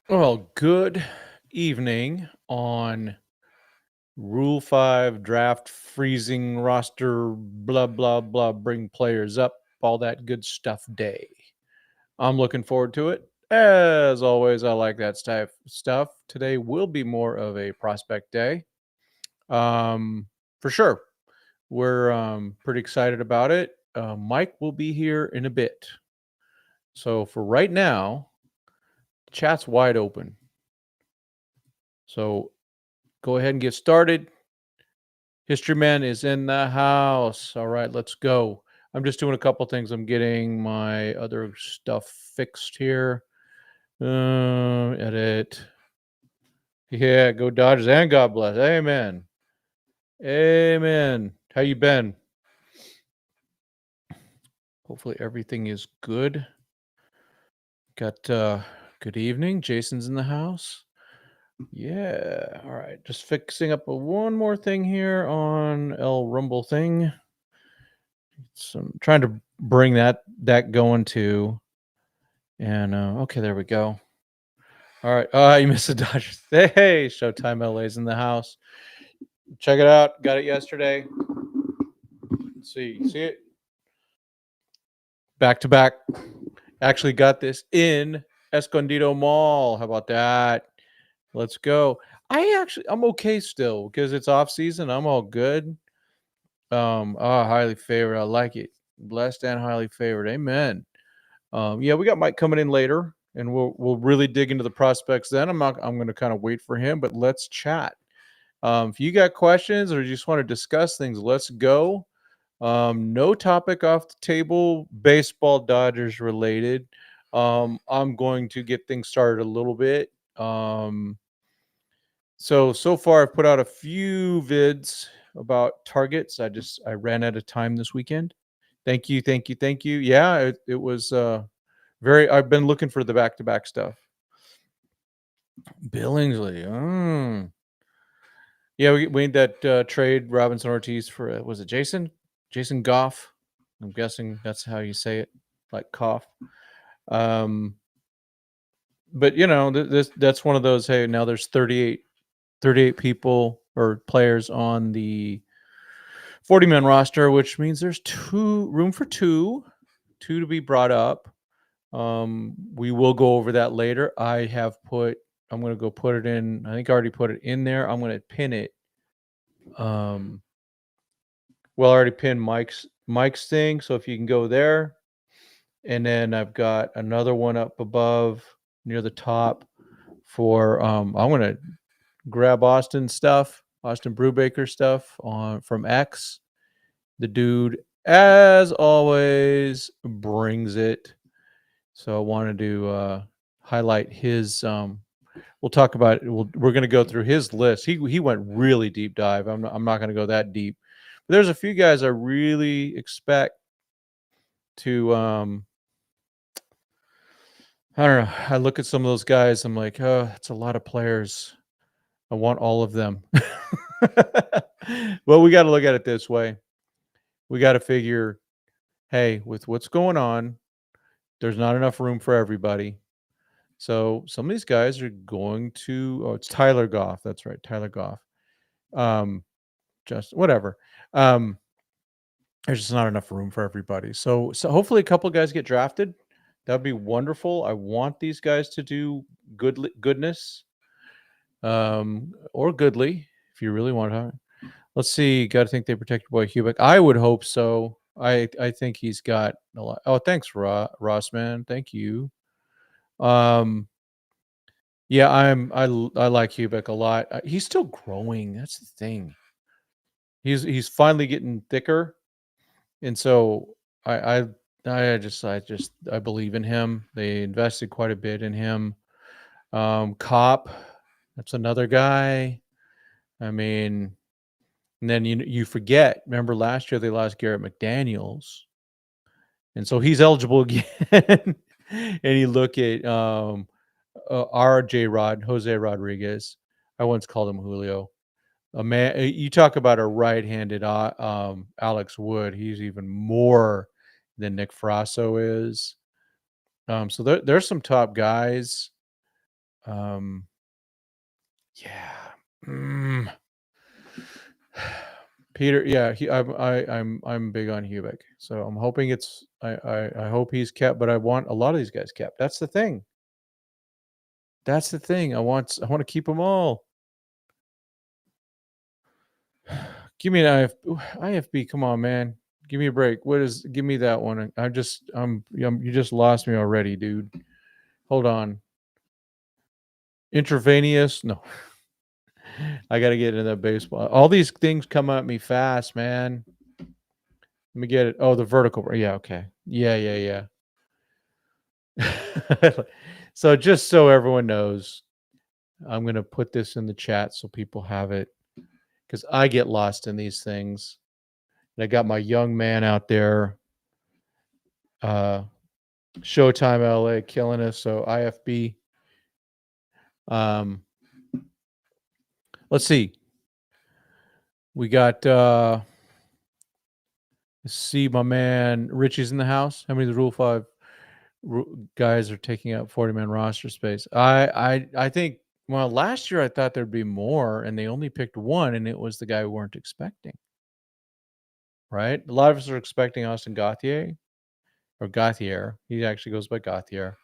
Well, good evening on Rule 5 draft freezing roster, blah, blah, blah, bring players up, all that good stuff day. I'm looking forward to it. As always, I like that stuff. Today will be more of a prospect day. For sure. We're pretty excited about it. Mike will be here in a bit. So for right now, chat's wide open. So go ahead and get started. History Man is in the house. All right, let's go. I'm just doing a couple things. I'm getting my other stuff fixed here. Edit. Yeah, go Dodgers and God bless. Amen. Amen. How you been? Hopefully everything is good. Got good evening. Jason's in the house. Yeah. All right. Just fixing up one more thing here on El Rumble thing. So I'm trying to bring that going too. And okay, there we go. All right. You missed the Dodgers. Hey, Showtime LA's in the house. Check it out. Got it yesterday. Let's see. See it? Back to back. Actually got this in Escondido Mall. How about that? Let's go. I'm okay still because it's off season. I'm all good. Highly favored. I like it. Blessed and highly favored. Amen. Yeah, we got Mike coming in later, and we'll really dig into the prospects then. I'm going to kind of wait for him, but let's chat. If you got questions or you just want to discuss things, let's go. No topic off the table, baseball Dodgers related. I'm going to get things started a little bit. So far I've put out a few vids about targets. I ran out of time this weekend. Thank you. Yeah, it was I've been looking for the back-to-back stuff. Billingsley. Yeah, we made that trade Robinson Ortiz for was it Jason Goff? I'm guessing that's how you say it, like cough. But that's one of those. Hey, now there's 38 people or players on the 40-man roster, which means there's room for two to be brought up. We will go over that later. I'm going to go put it in. I think I already put it in there. I'm going to pin it. I already pinned Mike's thing. So if you can go there, and then I've got another one up above near the top for, I'm going to grab Austin Brubaker stuff from X. The dude, as always, brings it. So I wanted to highlight his. We'll talk about it. We're going to go through his list. He went really deep dive. I'm not going to go that deep. But there's a few guys I really expect to. I don't know. I look at some of those guys. I'm like, oh, that's a lot of players. I want all of them. Well, we got to look at it this way. We got to figure, hey, with what's going on, there's not enough room for everybody. So some of these guys are going to. Oh, it's Tyler Goff. That's right, Tyler Goff. Just whatever. There's just not enough room for everybody. So hopefully a couple guys get drafted. That'd be wonderful. I want these guys to do goodness, or goodly if you really want to. Let's see. Got to think they protect boy Hubick. I would hope so. I think he's got a lot. Oh, thanks, Ross, man. Thank you. Yeah, I like Hubick a lot. He's still growing. That's the thing. He's finally getting thicker, and so I believe in him. They invested quite a bit in him. Cop, that's another guy. I mean, and then you forget. Remember last year they lost Garrett McDaniels, and so he's eligible again. And you look at Jose Rodriguez. I once called him Julio. A man, you talk about a right-handed Alex Wood. He's even more than Nick Frasso is. So there's some top guys. Yeah. Peter, yeah, I'm big on Hubik, so I'm hoping it's I hope he's kept, but I want a lot of these guys kept. That's the thing. That's the thing. I want to keep them all. Give me an IFB. Come on, man. Give me a break. Give me that one. You just lost me already, dude. Hold on. Intravenous. No. I got to get into that baseball. All these things come at me fast, man. Let me get it. Oh, the vertical. Yeah, okay. Yeah. So just so everyone knows, I'm going to put this in the chat so people have it, because I get lost in these things. And I got my young man out there, Showtime LA killing us. So IFB. Let's see. We got let's see, my man Richie's in the house. How many of the Rule 5 guys are taking up 40-man roster space? I think, well, last year I thought there'd be more, and they only picked one, and it was the guy we weren't expecting. Right? A lot of us are expecting Austin Gauthier or Gauthier. He actually goes by Gauthier.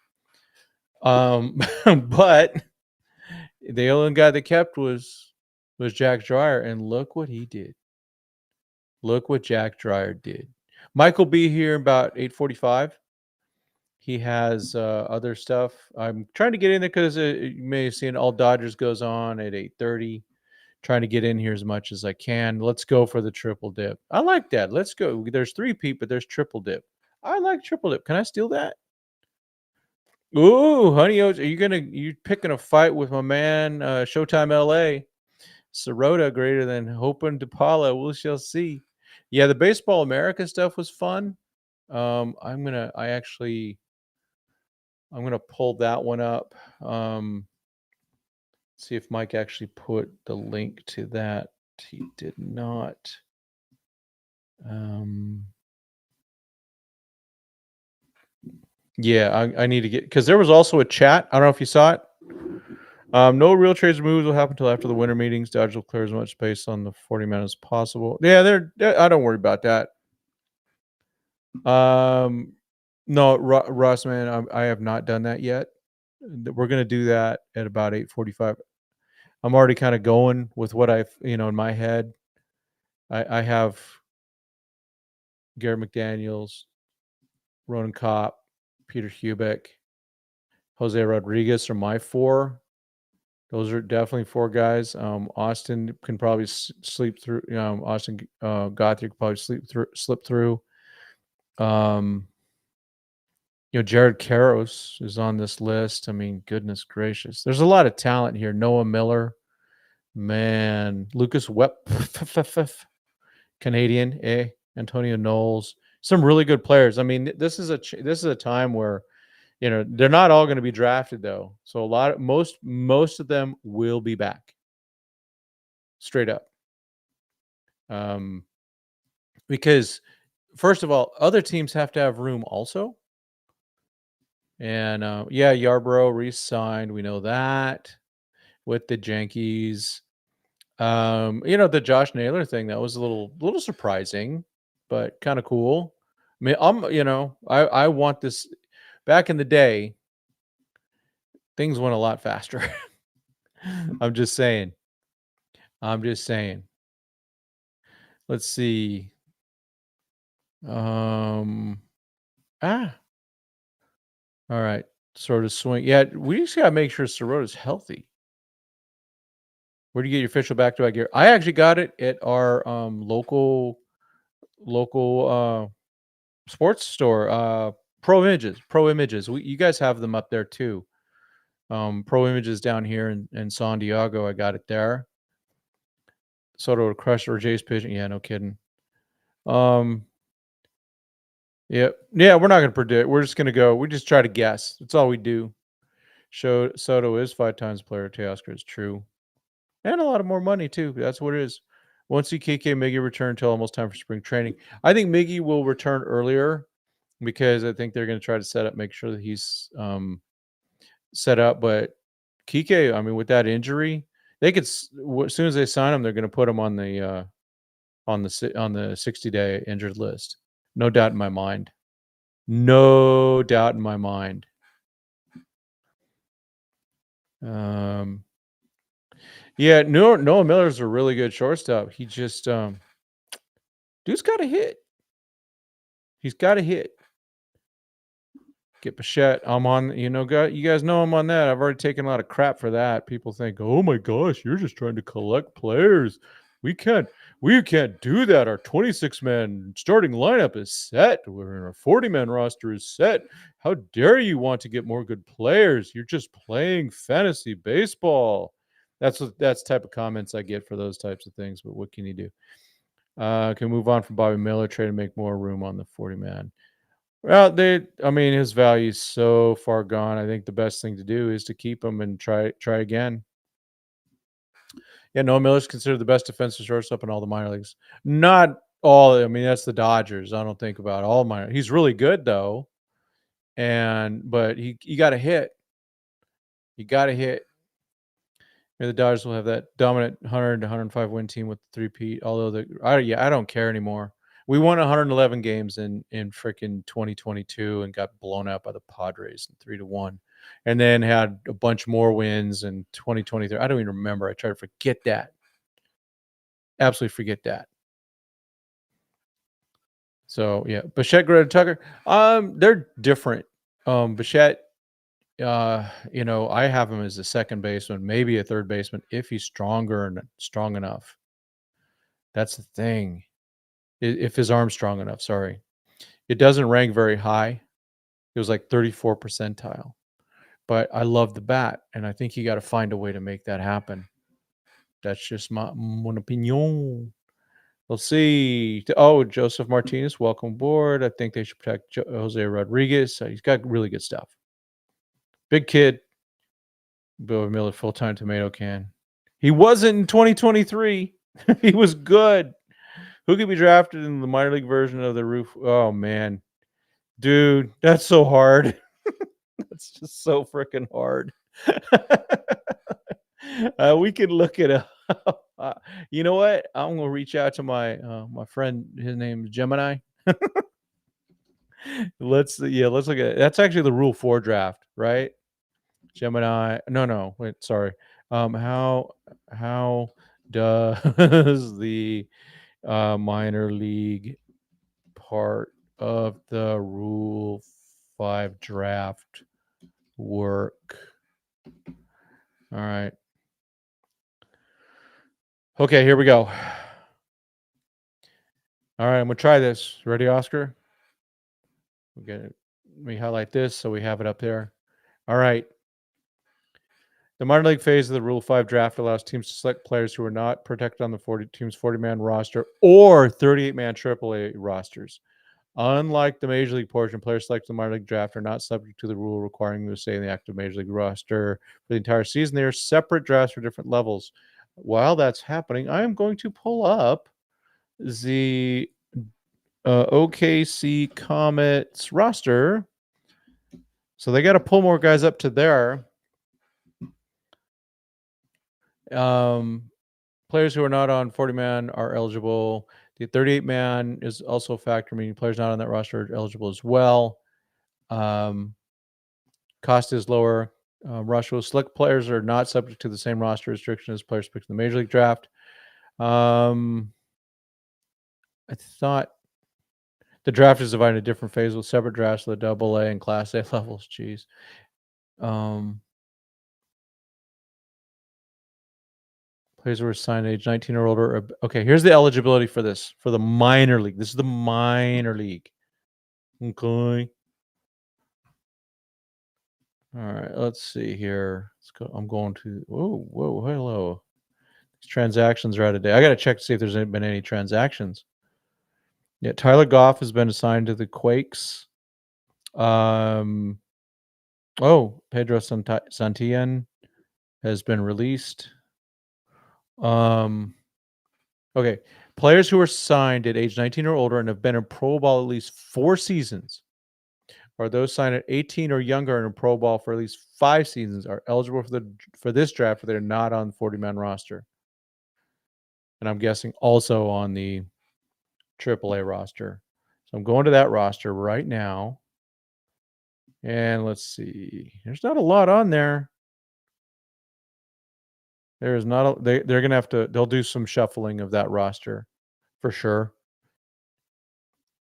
But the only guy they kept was Jack Dreyer, and look what he did. Look what Jack Dreyer did. Mike will be here about 8:45. He has other stuff. I'm trying to get in there because you may have seen All Dodgers goes on at 8:30. Trying to get in here as much as I can. Let's go for the triple dip. I like that. Let's go. There's 3-peat, but there's triple dip. I like triple dip. Can I steal that? Ooh, honey oats. Are you picking a fight with my man Showtime LA? Sirota greater than Hopen DePaula. We shall see. Yeah, the Baseball America stuff was fun. I'm gonna pull that one up. See if Mike actually put the link to that. He did not. Yeah, I need to get, because there was also a chat. I don't know if you saw it. No real trades or moves will happen until after the winter meetings. Dodgers will clear as much space on the 40-man as possible. Yeah, I don't worry about that. No, Russ, man, I have not done that yet. We're gonna do that at about 8:45. I'm already kind of going with what I've in my head. I have Garrett McDaniels, Ronan Kopp, Peter Hubik, Jose Rodriguez are my 4. Those are definitely 4 guys. Austin can probably sleep through. Austin Gauthier could probably slip through. Jared Karros is on this list. I mean, goodness gracious, there's a lot of talent here. Noah Miller, man, Lucas Webb, Canadian, Antonio Knowles, some really good players. I mean, this is a time where they're not all going to be drafted though. So most of them will be back. Straight up. Because first of all, other teams have to have room also. And Yarbrough re-signed. We know that with the Yankees. The Josh Naylor thing, that was a little surprising, but kind of cool. I mean, I want this. Back in the day, things went a lot faster. I'm just saying. Let's see. All right. Sort of swing. Yeah, we just gotta make sure Sirota's healthy. Where do you get your official back-to-back gear? I actually got it at our local sports store. Pro Images. You guys have them up there too. Pro Images down here in San Diego. I got it there. Soto would crush or Jay's pitching. Yeah, no kidding. Yeah, we're not gonna predict. We're just gonna go. We just try to guess. That's all we do. Soto is 5 times player. Teoscar is true, and a lot of more money too. That's what it is. Won't see KK Miggy return until almost time for spring training. I think Miggy will return earlier because I think they're going to try to make sure that he's set up. But Kike, I mean, with that injury, they could as soon as they sign him, they're going to put him on the 60-day injured list. No doubt in my mind. No doubt in my mind. Yeah, Noah Miller's a really good shortstop. He just dude's got to hit. He's got to hit. Get Bichette. I'm on, you guys know I'm on that. I've already taken a lot of crap for that. People think, oh my gosh, you're just trying to collect players. We can't do that. Our 26-man starting lineup is set. Our 40-man roster is set. How dare you want to get more good players? You're just playing fantasy baseball. That's type of comments I get for those types of things. But what can you do? Can move on from Bobby Miller, trade to make more room on the 40-man. Well, his value is so far gone. I think the best thing to do is to keep him and try again. Yeah, Noah Miller's considered the best defensive shortstop in all the minor leagues. Not all. I mean, that's the Dodgers. I don't think about all minor. He's really good though, but he got to hit. You got to hit. The Dodgers will have that dominant 100 to 105 win team with the 3-peat. Although I don't care anymore. We won 111 games in freaking 2022 and got blown out by the Padres in 3-1, and then had a bunch more wins in 2023. I don't even remember. I try to forget that. Absolutely forget that. So yeah, Bichette, Greta Tucker. They're different. Bichette. I have him as a second baseman, maybe a third baseman if he's strong enough. That's the thing. If his arm's strong enough, sorry. It doesn't rank very high. It was like 34 percentile. But I love the bat, and I think you got to find a way to make that happen. That's just my opinion. We'll see. Oh, Joseph Martinez, welcome aboard. I think they should protect Jose Rodriguez. He's got really good stuff. Big kid. Bill Miller, full-time tomato can. He wasn't in 2023. He was good. Who could be drafted in the minor league version of the roof? Oh, man. Dude, that's so hard. That's just so freaking hard. We can look it up. You know what? I'm gonna reach out to my friend. His name is Gemini. Let's look at it. That's actually the Rule 4 draft, right? Gemini. No, wait, sorry. How does the minor league part of the Rule 5 draft work? All right. Okay, here we go. All right, I'm gonna try this. Ready, Oscar? Let me highlight this so we have it up there. All right. The minor league phase of the Rule 5 draft allows teams to select players who are not protected on the 40-man roster or 38-man AAA rosters. Unlike the major league portion, players selected in the minor league draft are not subject to the rule requiring them to stay in the active major league roster for the entire season. They are separate drafts for different levels. While that's happening, I am going to pull up the OKC Comets roster. So they got to pull more guys up to there. Players who are not on 40-man are eligible. The 38-man is also a factor, meaning players not on that roster are eligible as well. Cost is lower. Roster select players are not subject to the same roster restriction as players picked in the Major League Draft. I thought the draft is divided into different phases with separate drafts for the AA and Class A levels. Jeez. Players who are assigned age 19 or older. Okay, here's the eligibility for this, for the minor league. This is the minor league. Okay. All right, let's see here. Let's go. I'm going to. Whoa, hello. These transactions are out of date. I got to check to see if there's been any transactions. Yeah, Tyler Goff has been assigned to the Quakes. Pedro Santillan has been released. Okay. Players who are signed at age 19 or older and have been in pro ball at least 4 seasons or those signed at 18 or younger in a pro ball for at least 5 seasons are eligible for this draft, but they're not on the 40-man roster. And I'm guessing also on the AAA roster. So I'm going to that roster right now. And let's see. There's not a lot on there. There's not a, they're going to have to, they'll do some shuffling of that roster for sure.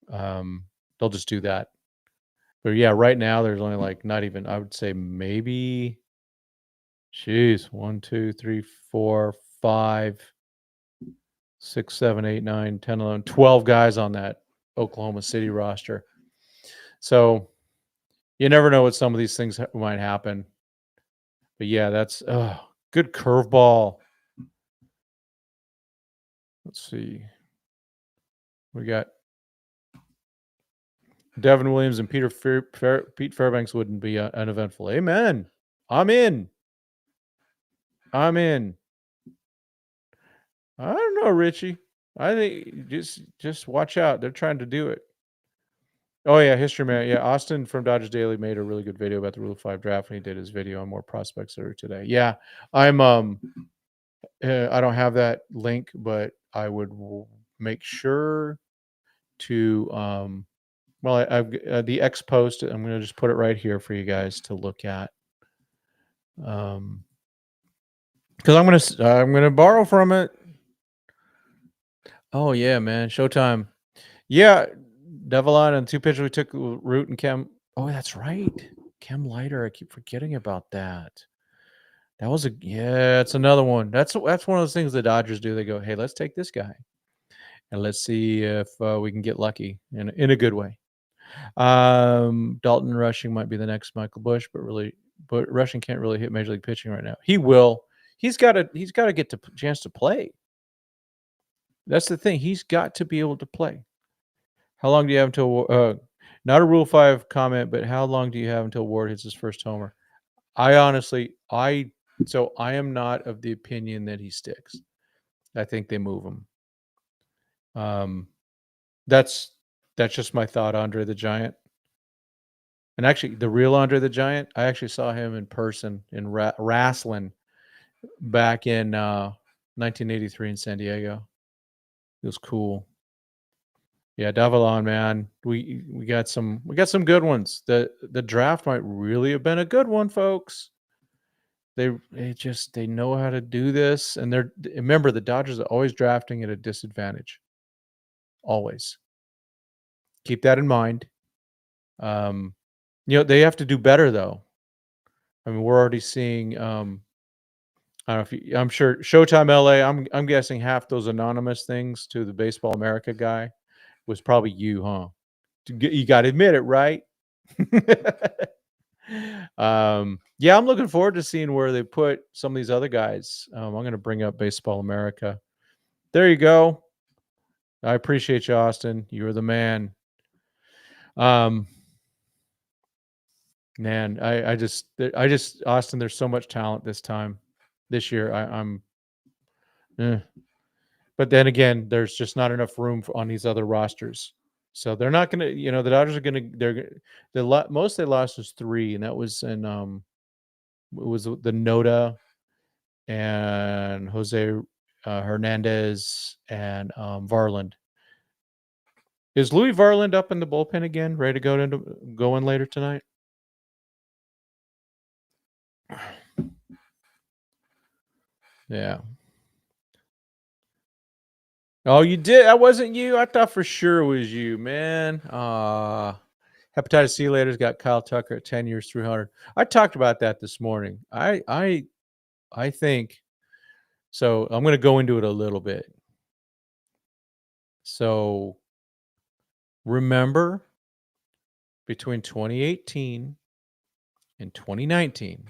They'll just do that. But yeah, right now there's only like not even, I would say maybe, 1, 2, 3, 4, 5, 6, 7, 8, 9, 10, 11, 12 guys on that Oklahoma City roster. So you never know what some of these things might happen. But yeah, that's good curveball. Let's see. We got Devin Williams and Pete Fairbanks wouldn't be uneventful. Amen. I'm in. I don't know, Richie. I think just watch out. They're trying to do it. Oh yeah, history man. Yeah, Austin from Dodgers Daily made a really good video about the Rule 5 draft when he did his video on more prospects earlier today. Yeah, I'm I don't have that link, but I would make sure to well, I've the X post. I'm going to just put it right here for you guys to look at. Because I'm gonna borrow from it. Oh yeah, man, Showtime. Yeah, Devilon and 2 pitchers we took Root and Chem. Oh, that's right, Chem Leiter. I keep forgetting about that. That was it's another one. That's one of those things the Dodgers do. They go, hey, let's take this guy, and let's see if we can get lucky in a good way. Dalton Rushing might be the next Michael Bush, but Rushing can't really hit major league pitching right now. He will. He's got to get the chance to play. That's the thing. He's got to be able to play. How long do you have until not a Rule 5 comment, but how long do you have until Ward hits his first homer? I am not of the opinion that he sticks. I think they move him. That's just my thought. Andre the Giant. And actually, the real Andre the Giant, I actually saw him in person in wrestling back in 1983 in San Diego. It was cool. Yeah, Davalon, man, we got some good ones. The draft might really have been a good one, folks. They know how to do this, and remember the Dodgers are always drafting at a disadvantage. Always keep that in mind. They have to do better though. I mean, we're already seeing. I don't know if I'm sure Showtime LA. I'm guessing half those anonymous things to the Baseball America guy was probably you, huh? You got to admit it, right? Yeah, I'm looking forward to seeing where they put some of these other guys. I'm going to bring up Baseball America. There you go. I appreciate you, Austin. You're the man. Man, I just Austin. There's so much talent this year. But then again, there's just not enough room on these other rosters. So they're not going to, the Dodgers are going to, most they lost was 3, and that was in, it was the Noda and Jose Hernandez and Varland. Is Louis Varland up in the bullpen again, ready to go in later tonight? Yeah. Oh, you did? That wasn't you? I thought for sure it was you, man. Hepatitis C laters got Kyle Tucker at 10 years, 300. I talked about that this morning. I think so. I'm going to go into it a little bit. So remember, between 2018 and 2019,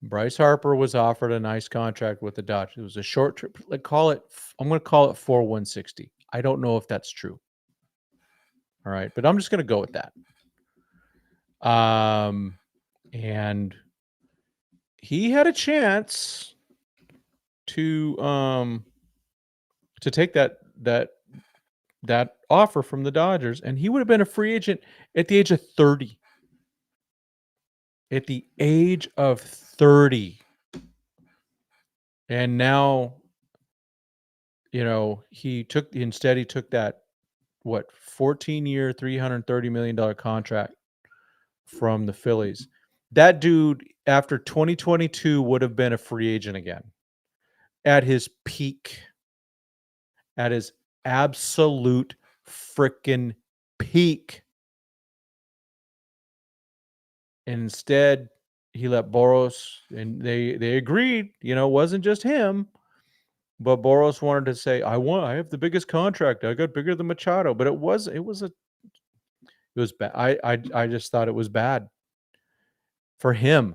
Bryce Harper was offered a nice contract with the Dodgers. It was a short trip. I'm going to call it 4/160. I don't know if that's true. All right, but I'm just going to go with that. And he had a chance to take that offer from the Dodgers, and he would have been a free agent At the age of 30. At the age of 30. And now, he took that, what, 14-year, $330 million contract from the Phillies. That dude, after 2022, would have been a free agent again at his peak, at his absolute freaking peak. And instead, he let Boros, and they agreed, it wasn't just him, but Boros wanted to say, I have the biggest contract. I got bigger than Machado, but it was bad. I just thought it was bad for him.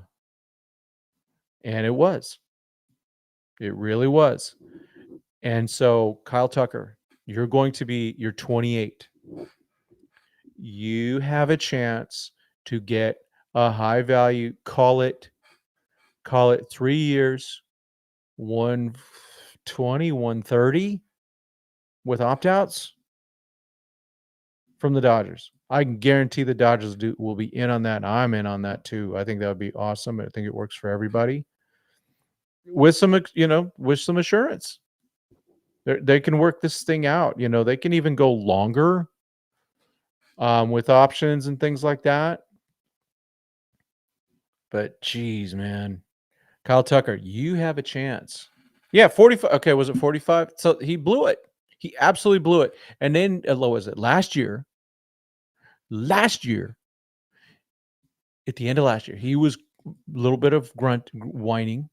And it was. It really was. And so, Kyle Tucker, you're 28. You have a chance to get a high value, call it 3 years, 120, 130 with opt-outs from the Dodgers. I can guarantee the Dodgers will be in on that. I'm in on that too. I think that would be awesome. I think it works for everybody. With some assurance. They can work this thing out. They can even go longer with options and things like that. But geez, man. Kyle Tucker, you have a chance. Yeah, 45. Okay, was it 45? So he blew it. He absolutely blew it. And then, what was it? Last year, at the end of last year, he was a little bit of whining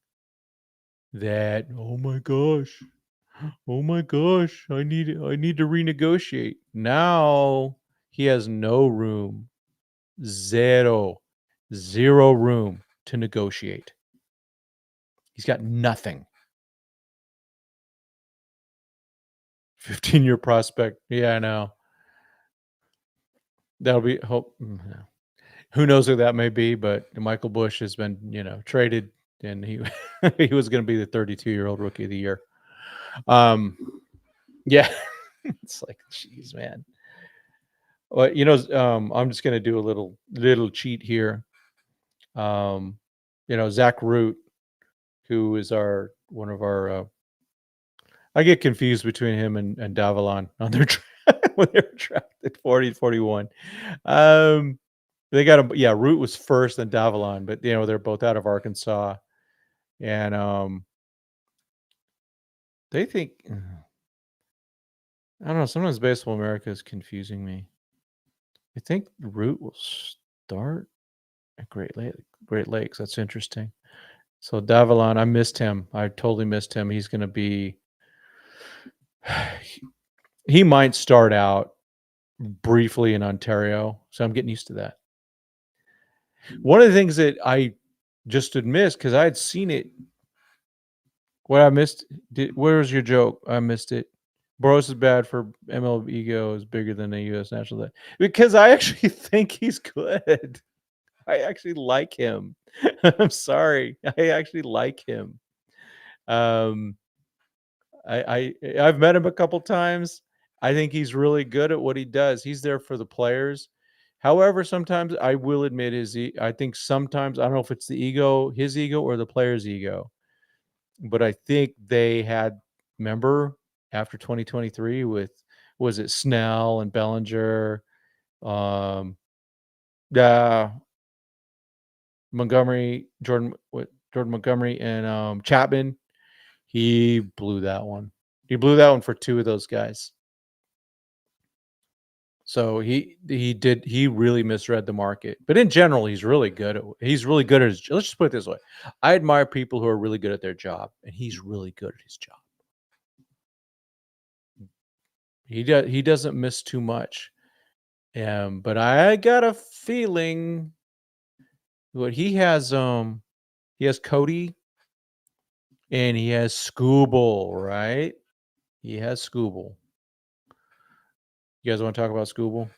that, oh my gosh, I need to renegotiate. Now he has no room, zero room to negotiate. He's got nothing. 15-year prospect. Yeah, I know. That'll be hope. Who knows who that may be, but Michael Busch has been, traded, and he he was going to be the 32-year-old rookie of the year. Yeah, it's like, geez, man. Well, I'm just going to do a little cheat here. Zach Root, who is one of our. I get confused between him and Davalon on their when they were drafted 40-41. They got him. Yeah, Root was first, then Davalon, but they're both out of Arkansas, and they think, I don't know. Sometimes Baseball America is confusing me. I think Root will start at Great Lakes. That's interesting. So Davalon, I missed him. I totally missed him. He's going to be. He might start out briefly in Ontario, so I'm getting used to that. One of the things that I just had missed, because I had seen it. What I missed? Where was your joke? I missed it. Boros is bad for MLB ego is bigger than a U.S. national debt. Because I actually think he's good. I actually like him. I'm sorry. I actually like him. I've met him a couple times. I think he's really good at what he does. He's there for the players. However, sometimes I will admit I think sometimes, I don't know if it's his ego or the player's ego, but I think they had, remember, after 2023 was it Snell and Bellinger, Jordan Montgomery and Chapman. He blew that one. He blew that one for two of those guys. So he really misread the market. But in general, he's really good at his, let's just put it this way. I admire people who are really good at their job, and he's really good at his job. He doesn't miss too much. But I got a feeling what he has Cody and he has Scooble, right? He has Scooble. You guys want to talk about Scooble?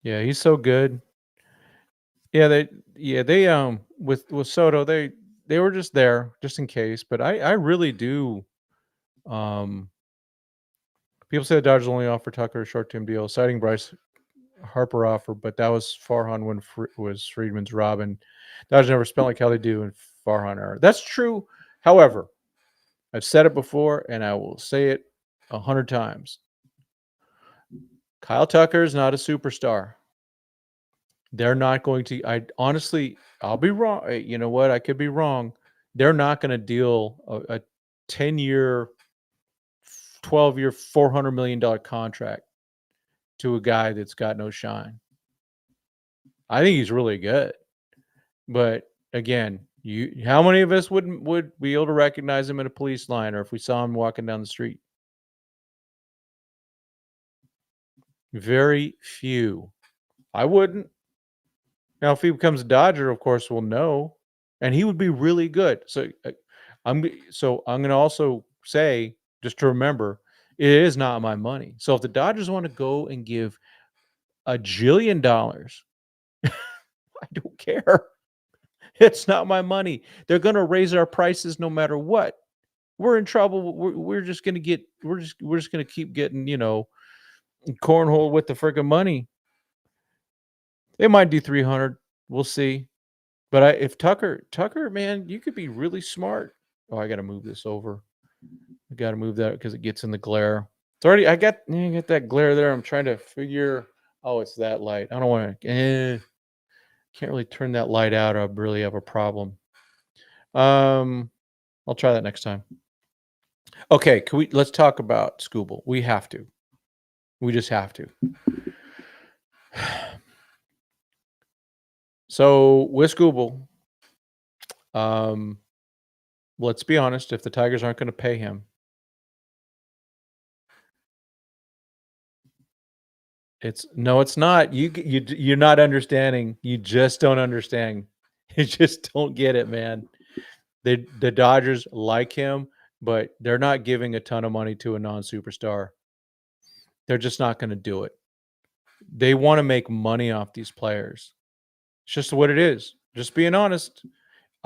Yeah, he's so good. Yeah, they with Soto, they were just there just in case, but I really do People say the Dodgers only offer Tucker a short-term deal, citing Bryce Harper offer, but that was Farhan when was Friedman's Robin. Dodgers never spent like how they do in Farhan era. That's true. However, I've said it before, and I will say it 100 times. Kyle Tucker is not a superstar. They're not going to. I honestly, I'll be wrong. You know what? I could be wrong. They're not going to deal a 10-year, 12-year, $400 million contract to a guy that's got no shine. I think he's really good, but again, how many of us would be able to recognize him in a police line or if we saw him walking down the street? Very few. I wouldn't. Now, if he becomes a Dodger, of course, we'll know, and he would be really good. So, I'm going to also say, just to remember, it is not my money. So, if the Dodgers want to go and give $1 jillion, I don't care. It's not my money. They're going to raise our prices no matter what. We're in trouble. We're just going to get. We're just going to keep getting, cornhole with the freaking money. They might do 300. We'll see. But if Tucker, man, you could be really smart. Oh, I got to move this over. I got to move that because it gets in the glare. It's already. I got that glare there. I'm trying to figure. Oh, it's that light. I don't want to. Can't really turn that light out. I really have a problem. I'll try that next time. Okay, let's talk about Scooble. We have to. We just have to. So with Scooble, let's be honest. If the Tigers aren't going to pay him, it's not. You're not understanding. You just don't understand. You just don't get it, man. The Dodgers like him, but they're not giving a ton of money to a non-superstar. They're just not going to do it. They want to make money off these players. It's just what it is. Just being honest.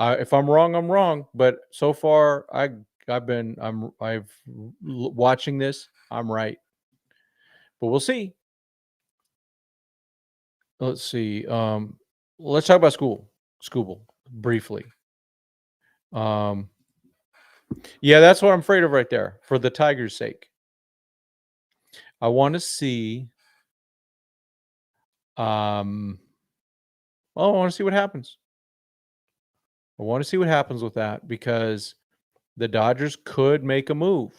If I'm wrong, I'm wrong. But so far, watching this. I'm right. But we'll see. Let's see. Let's talk about Scooble briefly. Yeah, that's what I'm afraid of right there. For the Tigers' sake, I want to see. I want to see what happens. I want to see what happens with that because the Dodgers could make a move.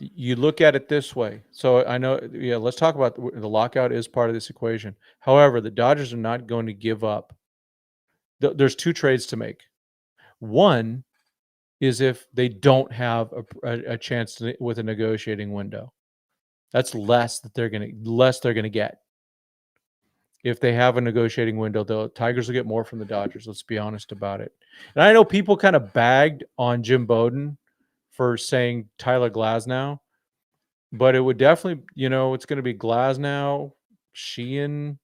You look at it this way. So I know, let's talk about the lockout is part of this equation. However, the Dodgers are not going to give up. There's two trades to make. One is if they don't have a chance with a negotiating window. That's less they're going to get. If they have a negotiating window, the Tigers will get more from the Dodgers. Let's be honest about it. And I know people kind of bagged on Jim Bowden for saying Tyler Glasnow, but it would definitely, it's going to be Glasnow, Sheehan,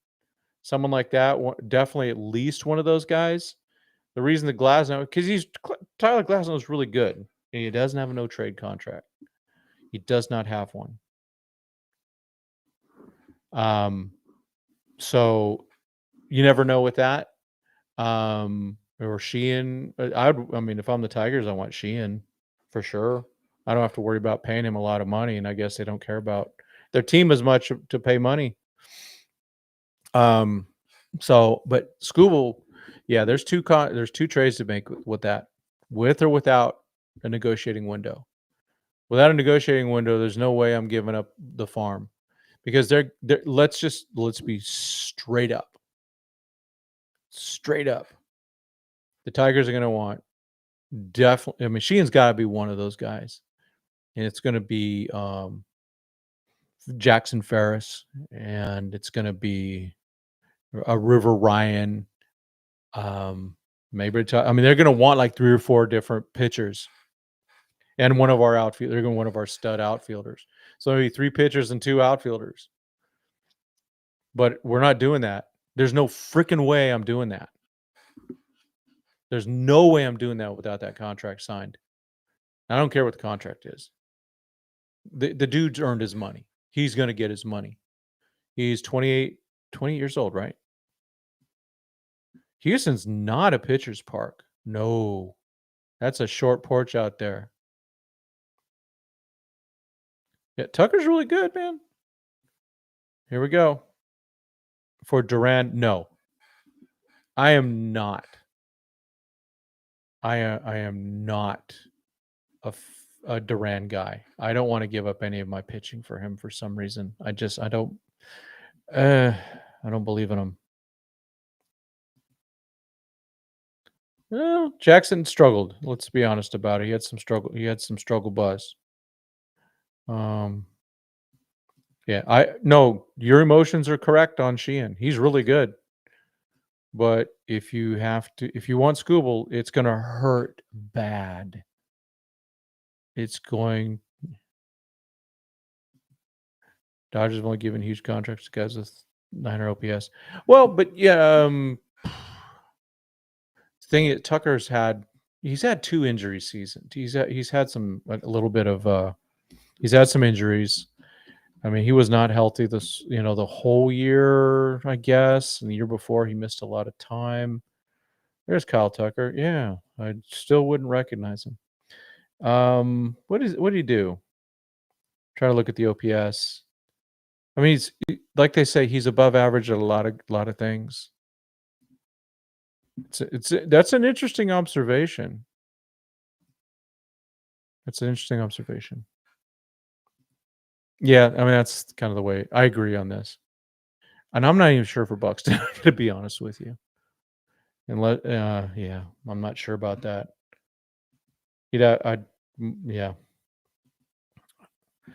someone like that. Definitely at least one of those guys. The reason the Glasnow, because Tyler Glasnow is really good, and he doesn't have a no trade contract. He does not have one. So you never know with that. Or Sheehan. I mean, if I'm the Tigers, I want Sheehan for sure. I don't have to worry about paying him a lot of money, and I guess they don't care about their team as much to pay money. But Scooble, yeah, there's two trades to make with that, with or without a negotiating window. Without a negotiating window, there's no way I'm giving up the farm because let's be straight up. Straight up. The Tigers are going to want definitely. I mean, Sheehan's got to be one of those guys, and it's going to be Jackson Ferris, and it's going to be a River Ryan. Maybe they're going to want like 3 or 4 different pitchers, and one of our outfielders. They're going to one of our stud outfielders. So maybe 3 pitchers and 2 outfielders. But we're not doing that. There's no freaking way I'm doing that. There's no way I'm doing that without that contract signed. I don't care what the contract is. The dude's earned his money. He's going to get his money. He's 20 years old, right? Houston's not a pitcher's park. No. That's a short porch out there. Yeah, Tucker's really good, man. Here we go. For Duran, no. I am not. I am not a Duran guy. I don't want to give up any of my pitching for him for some reason. I don't believe in him. Well, Jackson struggled. Let's be honest about it. He had some struggle buzz. Yeah, your emotions are correct on Sheehan. He's really good. But if you want Scooble, it's going to hurt bad. Dodgers have only given huge contracts to guys with 900 OPS. Well, but yeah, thing is, he's had 2 injury seasons. He's had some he's had some injuries. I mean, he was not healthy the whole year, I guess. And the year before, he missed a lot of time. There's Kyle Tucker. Yeah, I still wouldn't recognize him. What did he do? Try to look at the OPS. I mean, he's like they say, he's above average at a lot of things. That's an interesting observation. That's an interesting observation. Yeah, I mean, that's kind of the way I agree on this. And I'm not even sure for Buxton, to be honest with you. Yeah, I'm not sure about that. Yeah.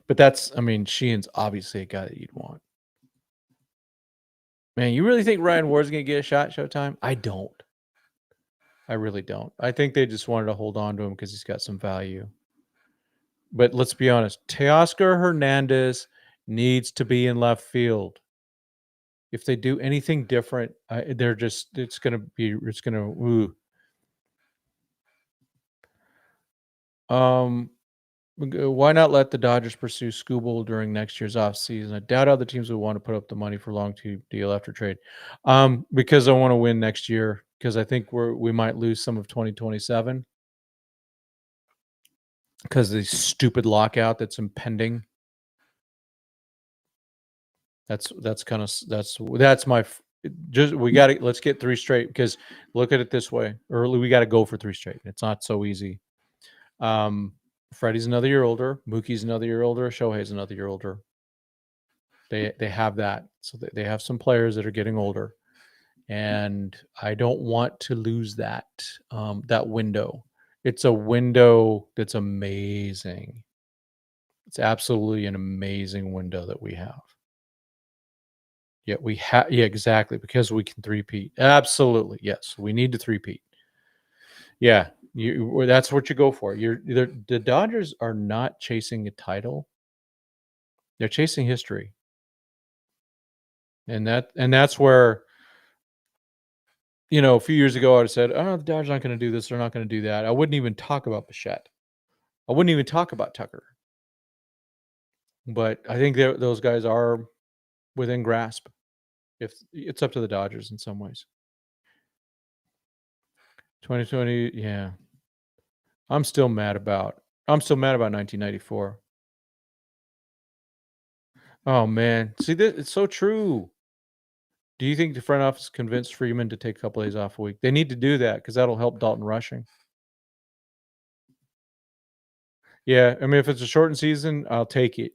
But Sheehan's obviously a guy that you'd want. Man, you really think Ryan Ward's going to get a shot Showtime? I don't. I really don't. I think they just wanted to hold on to him because he's got some value. But let's be honest, Teoscar Hernandez needs to be in left field. If they do anything different, it's going to. Why not let the Dodgers pursue Scooble during next year's offseason? I doubt other teams would want to put up the money for a long-term deal after trade. Because I want to win next year. Because I think we might lose some of 2027 because of the stupid lockout that's impending. Let's get 3 straight, because look at it this way. Early, we got to go for 3 straight. It's not so easy. Freddie's another year older. Mookie's another year older. Shohei's another year older. They have that. So they have some players that are getting older. And I don't want to lose that window. It's a window that's amazing. It's absolutely an amazing window that we have. Yeah, exactly, because we can three-peat. Absolutely, yes, we need to three-peat. Yeah, that's what you go for. The Dodgers are not chasing a title; they're chasing history, and that's where, a few years ago, I would have said, "Oh, the Dodgers aren't going to do this. They're not going to do that." I wouldn't even talk about Bichette. I wouldn't even talk about Tucker. But I think those guys are within grasp. If it's up to the Dodgers in some ways. 2020, yeah. I'm still mad about 1994. Oh man, see this? It's so true. Do you think the front office convinced Freeman to take a couple days off a week? They need to do that because that'll help Dalton rushing. Yeah, I mean, if it's a shortened season, I'll take it.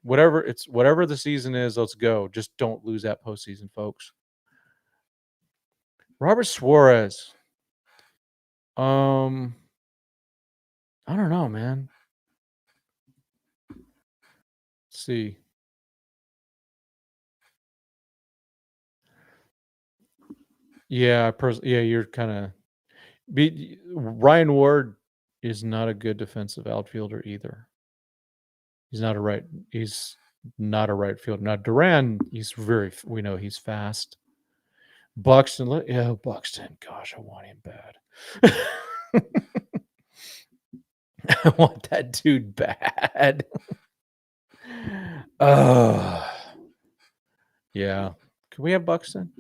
Whatever the season is, let's go. Just don't lose that postseason, folks. Robert Suarez. I don't know, man. Let's see. Yeah, you're kind of. Ryan Ward is not a good defensive outfielder either. He's not a right fielder. Now Duran, we know he's fast. Buxton, Buxton. Gosh, I want him bad. I want that dude bad. Oh, yeah. Can we have Buxton?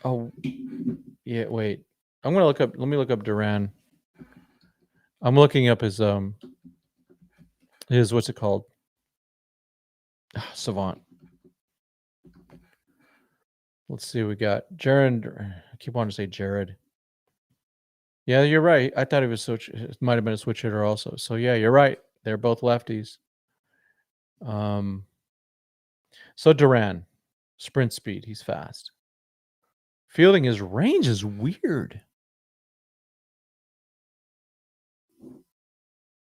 Oh, yeah. Wait. I'm gonna look up. Let me look up Duran. I'm looking up his what's it called? Savant. Let's see. We got Jared. I keep wanting to say Jared. Yeah, you're right. I thought he was switch. It might have been a switch hitter also. So yeah, you're right. They're both lefties. So Duran, sprint speed. He's fast. Fielding, his range is weird.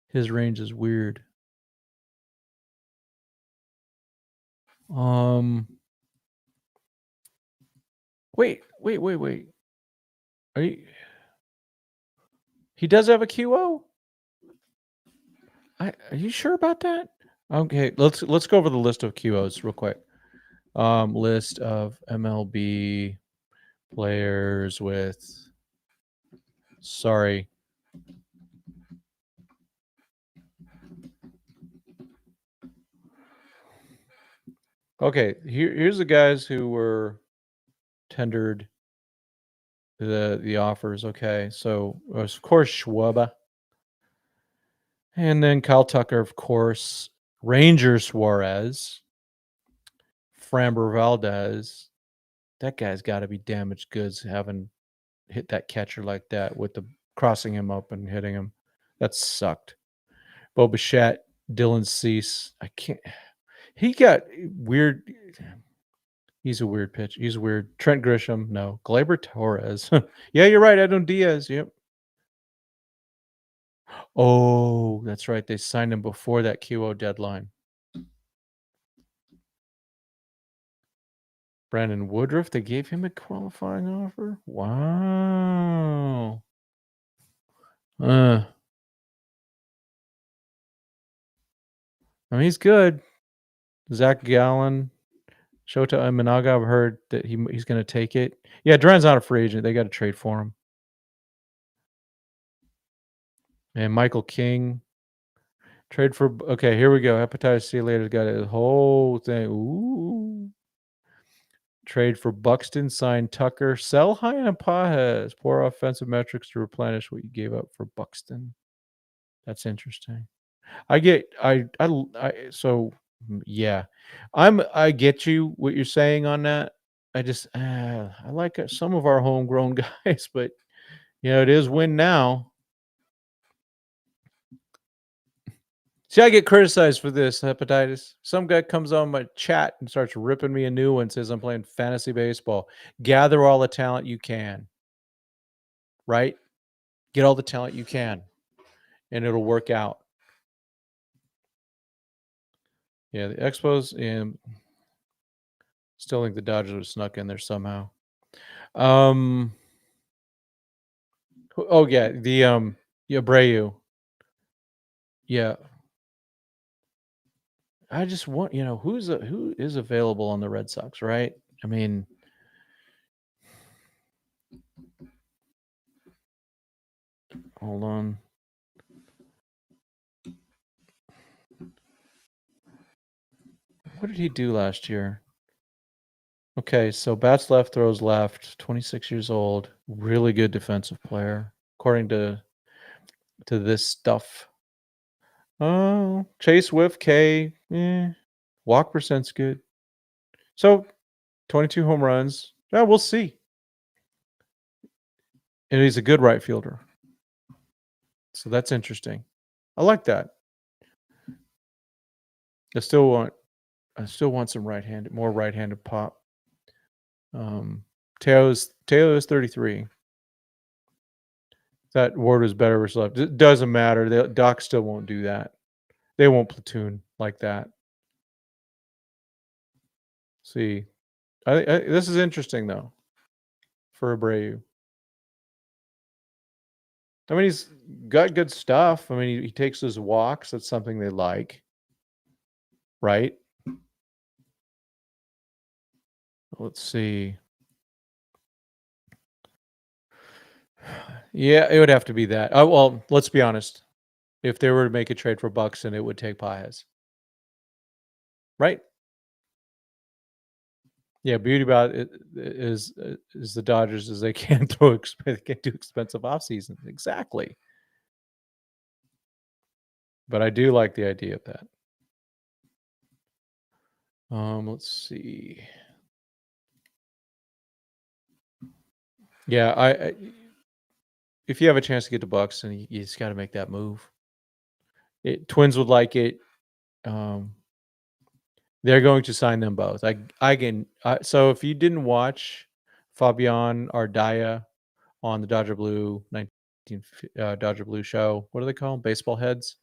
His range is weird. Wait. Are you? He does have a QO. Are you sure about that? Okay, let's go over the list of QOs real quick. List of MLB players with. Sorry. Okay, here's the guys who were tendered the offers. Okay, so of course Schwaba, and then Kyle Tucker, of course, Ranger Suarez, Framber Valdez. That guy's got to be damaged goods having hit that catcher like that with the crossing him up and hitting him. That sucked. Bo Bichette, Dylan Cease. I can't. He got weird. He's a weird pitch. He's weird. Trent Grisham, no. Gleyber Torres. Yeah, you're right. Edwin Diaz. Yep. Oh, that's right. They signed him before that QO deadline. Brandon Woodruff. They gave him a qualifying offer. Wow. I mean, he's good. Zach Gallen, Shota Imanaga. I've heard that he's going to take it. Yeah, Duran's not a free agent. They got to trade for him. And Michael King. Trade for. Okay, here we go. Hepatitis C later got a whole thing. Ooh. Trade for Buxton. Sign Tucker. Sell high on Pajes. Poor offensive metrics to replenish what you gave up for Buxton. That's interesting. So yeah, I get you what you're saying on that. I just I like some of our homegrown guys, but it is win now. See, I get criticized for this hepatitis. Some guy comes on my chat and starts ripping me a new one, says I'm playing fantasy baseball. Gather all the talent you can, right? Get all the talent you can, and it'll work out. Yeah, the Expos and still think the Dodgers have snuck in there somehow. Oh yeah, the Abreu. Yeah. I just want, who is available on the Red Sox, right? I mean, hold on. What did he do last year? Okay, so bats left, throws left, 26 years old, really good defensive player, according to this stuff. Oh, Chase Whiff K, walk percent's good. So 22 home runs. Yeah, we'll see. And he's a good right fielder. So that's interesting. I like that. I still want some more right-handed pop. Teo is 33. That Ward was better versus left. It doesn't matter. Doc still won't do that. They won't platoon like that. See, this is interesting though for Abreu. I mean, he's got good stuff. I mean, he takes his walks. That's something they like, right? Let's see. Yeah, it would have to be that. Oh, well, let's be honest. If they were to make a trade for Buxton, it would take Paez, right? Yeah, beauty about it is the Dodgers is they can't they can't do expensive off seasons. Exactly. But I do like the idea of that. Let's see. Yeah, I if you have a chance to get the Bucks, and you just got to make that move. Twins would like it. Um, they're going to sign them both. I can. So if you didn't watch Fabian Ardaya on the Dodger Blue 19 Dodger Blue show, what do they call them? Baseball heads.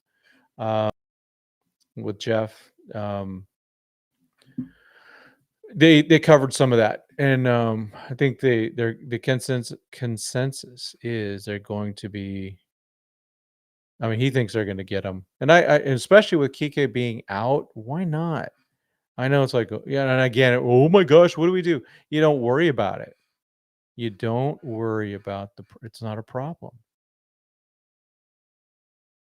Uh, with Jeff. They covered some of that, and I think the consensus is they're going to be. I mean, he thinks they're going to get him, and and especially with Kike being out, why not? I know it's like, yeah, and again, oh my gosh, what do we do? You don't worry about it. You don't worry about it's not a problem.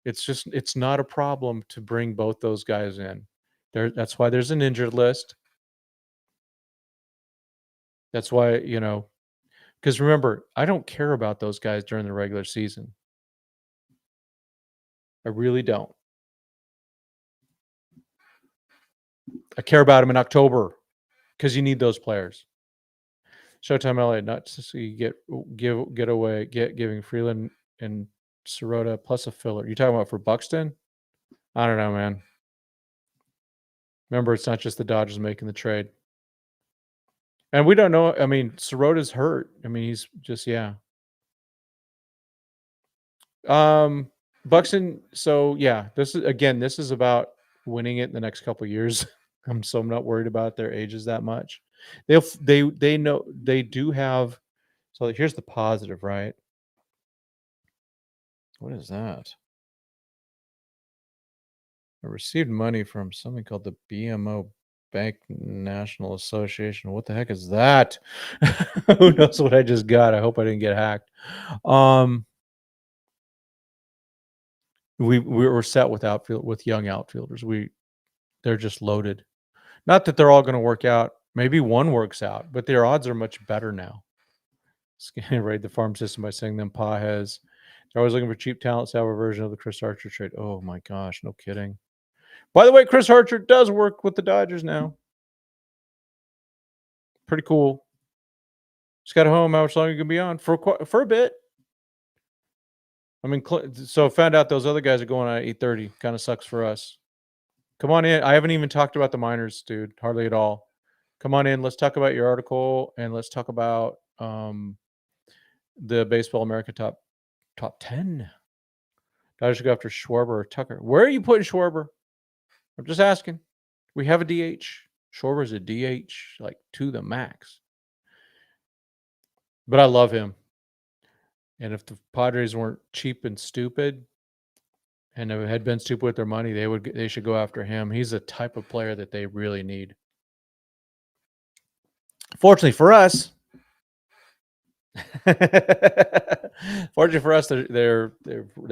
It's not a problem to bring both those guys in. That's why there's an injured list. That's why, because remember, I don't care about those guys during the regular season. I really don't. I care about them in October because you need those players. Showtime LA, not to see giving Freeland and Sirota plus a filler. You talking about for Buxton? I don't know, man. Remember, it's not just the Dodgers making the trade. And we don't know. I mean, Sirota's hurt. I mean, he's just, yeah. Buxton. So yeah, this is about winning it in the next couple of years. I'm not worried about their ages that much. They know they do have. So here's the positive, right? What is that? I received money from something called the BMO Bank National Association. What the heck is that? Who knows what I just got? I hope I didn't get hacked. We were set with young outfielders. They're just loaded. Not that they're all going to work out. Maybe one works out, but their odds are much better now. Raid the farm system by saying them Pajes. They're always looking for cheap talent, salvo version of the Chris Archer trade. Oh my gosh, no kidding. By the way, Chris Archer does work with the Dodgers now. Pretty cool. Just got home. How much longer you can be on for a bit? I mean, so found out those other guys are going on at 8:30. Kind of sucks for us. Come on in. I haven't even talked about the minors, dude. Hardly at all. Come on in. Let's talk about your article, and let's talk about the Baseball America top 10. Dodgers should go after Schwarber or Tucker. Where are you putting Schwarber? I'm just asking. We have a DH. Schwarber's a DH, like to the max. But I love him. And if the Padres weren't cheap and stupid, and had been stupid with their money, they should go after him. He's the type of player that they really need. Fortunately for us, they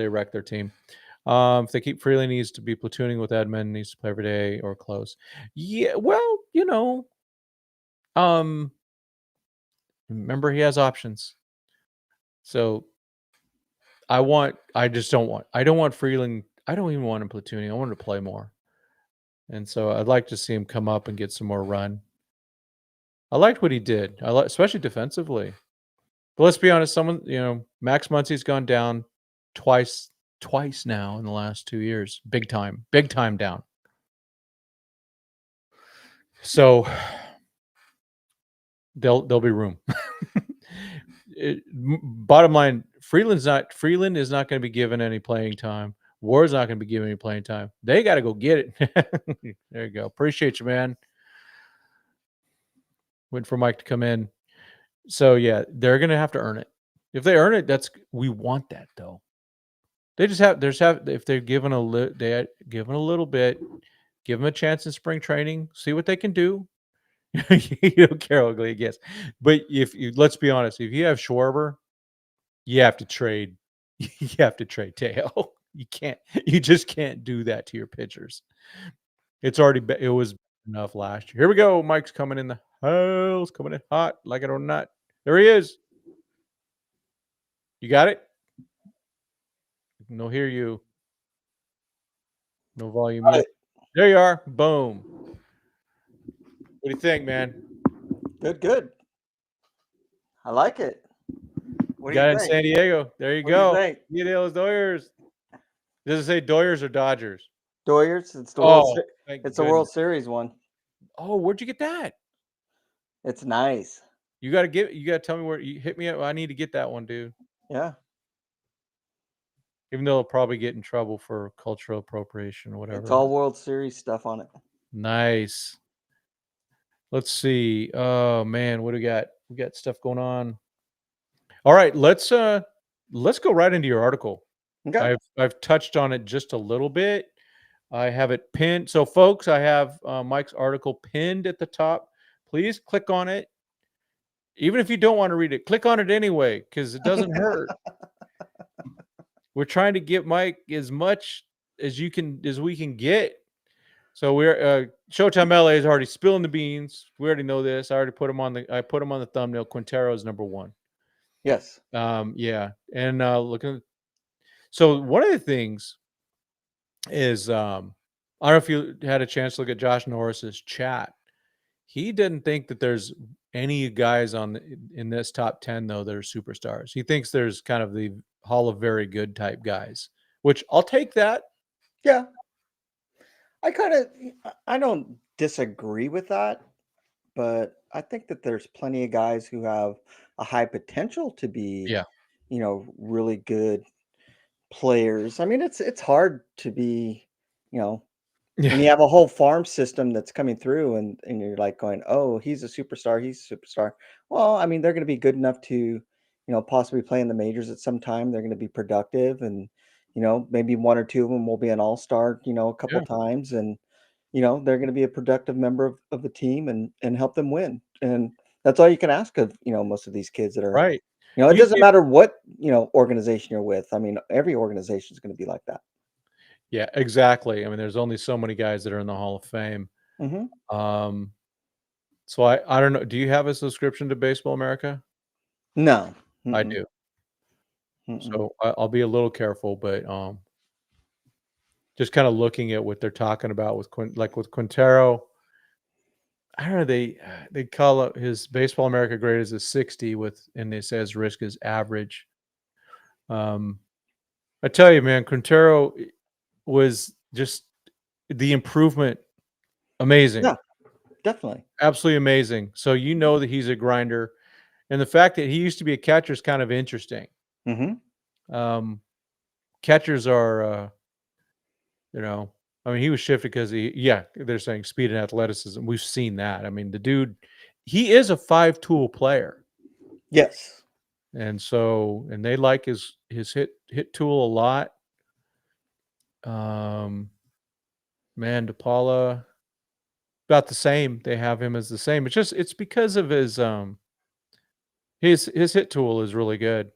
wreck their team. If they keep Freeland, needs to be platooning with Edmund, needs to play every day or close. Yeah, well, remember he has options. So I don't want Freeland. I don't even want him platooning. I want him to play more. And so I'd like to see him come up and get some more run. I liked what he did. Especially defensively. But let's be honest, Max Muncy's gone down twice now in the last 2 years. Big time down. So there'll be room. Bottom line, Freeland is not going to be given any playing time. Ward's not going to be given any playing time. They got to go get it. There you go. Appreciate you, man. Waiting for Mike to come in. So yeah, they're going to have to earn it. If they earn it, we want that though. They just have if they're given a little bit, give them a chance in spring training, see what they can do. You don't care how ugly it gets. But let's be honest, if you have Schwarber, you have to trade. You have to trade Teo. You just can't do that to your pitchers. It was enough last year. Here we go. Mike's coming in the house, coming in hot, like it or not. There he is. You got it? No hear you. No volume Got either. it. There you are. Boom. What do you think, man? Good, good. I like it. What You do you got it in think? San Diego. There you What do you go. think? Los Doyers. Does it say Doyers or Dodgers? Doyers, it's the Oh, thank it's a World goodness. Series one. Oh, where'd you get that? It's nice. You gotta tell me where you hit me up. I need to get that one, dude. Yeah. Even though I'll probably get in trouble for cultural appropriation or It's whatever. all World Series stuff on it. Nice. Let's see. Oh man, what do we got? We got stuff going on. All right, let's go right into your article. Okay. I've touched on it just a little bit. I have it pinned. So, folks, I have Mike's article pinned at the top. Please click on it. Even if you don't want to read it, click on it anyway because it doesn't hurt. We're trying to get Mike as much as we can get. So we're Showtime LA is already spilling the beans. We already know this. I put him on the thumbnail. Quintero is number one. Yes. Yeah, and looking. So one of the things is I don't know if you had a chance to look at Josh Norris's chat. He didn't think that there's any guys in this top 10 though that are superstars. He thinks there's kind of the Hall of Very Good type guys, which I'll take that. Yeah. I don't disagree with that, but I think that there's plenty of guys who have a high potential to be, Yeah. really good players. I mean, it's hard to be, you know, when Yeah. you have a whole farm system that's coming through and you're like going, "Oh, he's a superstar, he's a superstar." Well, I mean, they're going to be good enough to, possibly play in the majors at some time. They're going to be productive and, maybe one or two of them will be an all-star, a couple Yeah. times and, they're going to be a productive member of the team and help them win. And that's all you can ask of, most of these kids that are, Right. it You doesn't give matter what, organization you're with. I mean, every organization is going to be like that. Yeah, exactly. I mean, there's only so many guys that are in the Hall of Fame. Mhm. Um, so I don't know. Do you have a subscription to Baseball America? No. I Mm-mm. do. Mm-mm. So I'll be a little careful, but just kind of looking at what they're talking about with with Quintero. I don't know. They call it his Baseball America grade is a 60 and it says risk is average. I tell you, man, Quintero was just the improvement amazing. Yeah, definitely. Absolutely amazing. So you know that he's a grinder, and the fact that he used to be a catcher is kind of interesting. Mhm. Um, Catchers are, I mean, he was shifted because they're saying speed and athleticism. We've seen that. I mean, the dude, he is a 5-tool player, Yes. and they like his hit tool a lot. Um, Man, DePaula about the same. They have him as the same. It's because of his hit tool is really good.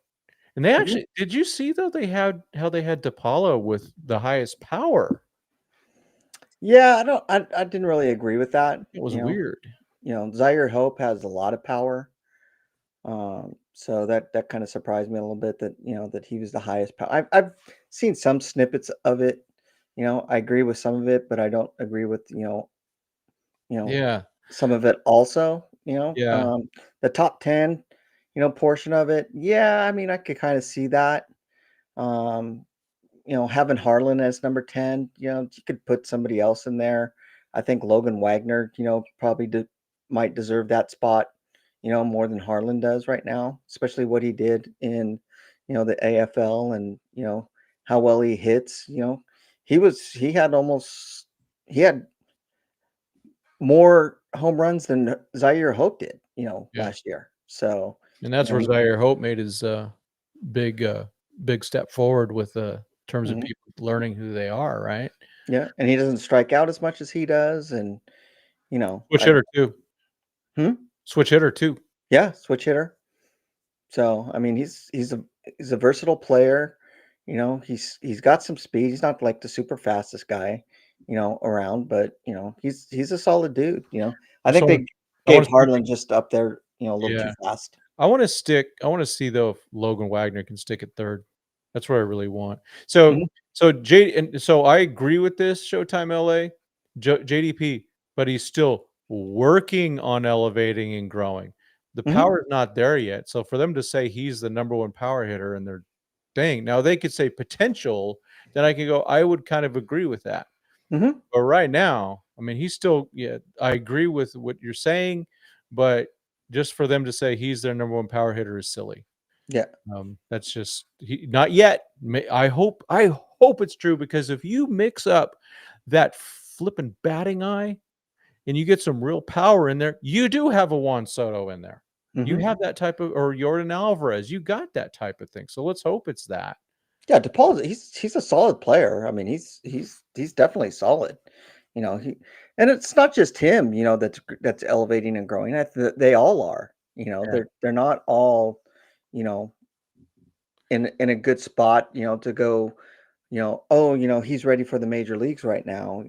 And they Mhm. actually did you see though how they had DePaula with the highest power? Yeah, I didn't really agree with that, It was weird. Zaire Hope has a lot of power. So that kind of surprised me a little bit that, that he was the highest power. I've seen some snippets of it. I agree with some of it, but I don't agree with, you know, Yeah, some of it also, yeah, the top 10, portion of it. Yeah, I mean, I could kind of see that. Um, having Harlan as number 10, you could put somebody else in there. I think Logan Wagner, probably might deserve that spot, more than Harlan does right now, especially what he did in, the AFL and, how well he hits, he had more home runs than Zaire Hope did, yeah. last year. So, And that's where he, Zaire Hope made his big big step forward with terms of mhm, people learning who they are, right? yeah, and he doesn't strike out as much as he does. And, Switch hitter too. Hmm? Switch hitter too. Yeah, switch hitter. So, I mean, he's a he's a versatile player. He's got some speed. He's not like the super fastest guy, around, but he's a solid dude. I think So they I want gave to see. Harlan just up there, a little too Yeah, fast. I want to see though if Logan Wagner can stick at third. That's what I really want. Mhm, So I agree with this Showtime LA JDP, but he's still working on elevating and growing. The mhm, power is not there yet. So for them to say he's the number one power hitter and they're dang, now they could say potential, then I can go, I would kind of agree with that. mhm. But right now, I mean, he's still, yeah, I agree with what you're saying, but just for them to say he's their number one power hitter is silly. Yeah. That's just not yet. I hope it's true because if you mix up that flipping batting eye and you get some real power in there, you do have a Juan Soto in there. You Mhm. have that type of or Jordan Alvarez. You got that type of thing. So let's hope it's that. Yeah, DePaul, he's a solid player. I mean, he's definitely solid. He and it's not just him, that's elevating and growing. They all are. Yeah. They're not all, you know, in a good spot, to go, oh, he's ready for the major leagues right now.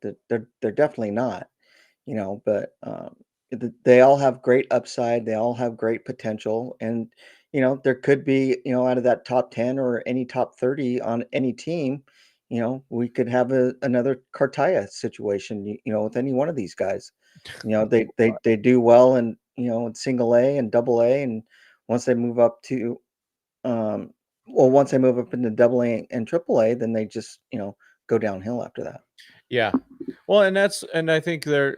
They're definitely not. But they all have great upside. They all have great potential, and there could be out of that top 10 or any top 30 on any team, we could have another Cartaya situation, with any one of these guys. They do well in single A and double A, and once they move up to um, once they move up into double A and triple A, then they just go downhill after that. Yeah. Well, and I think they're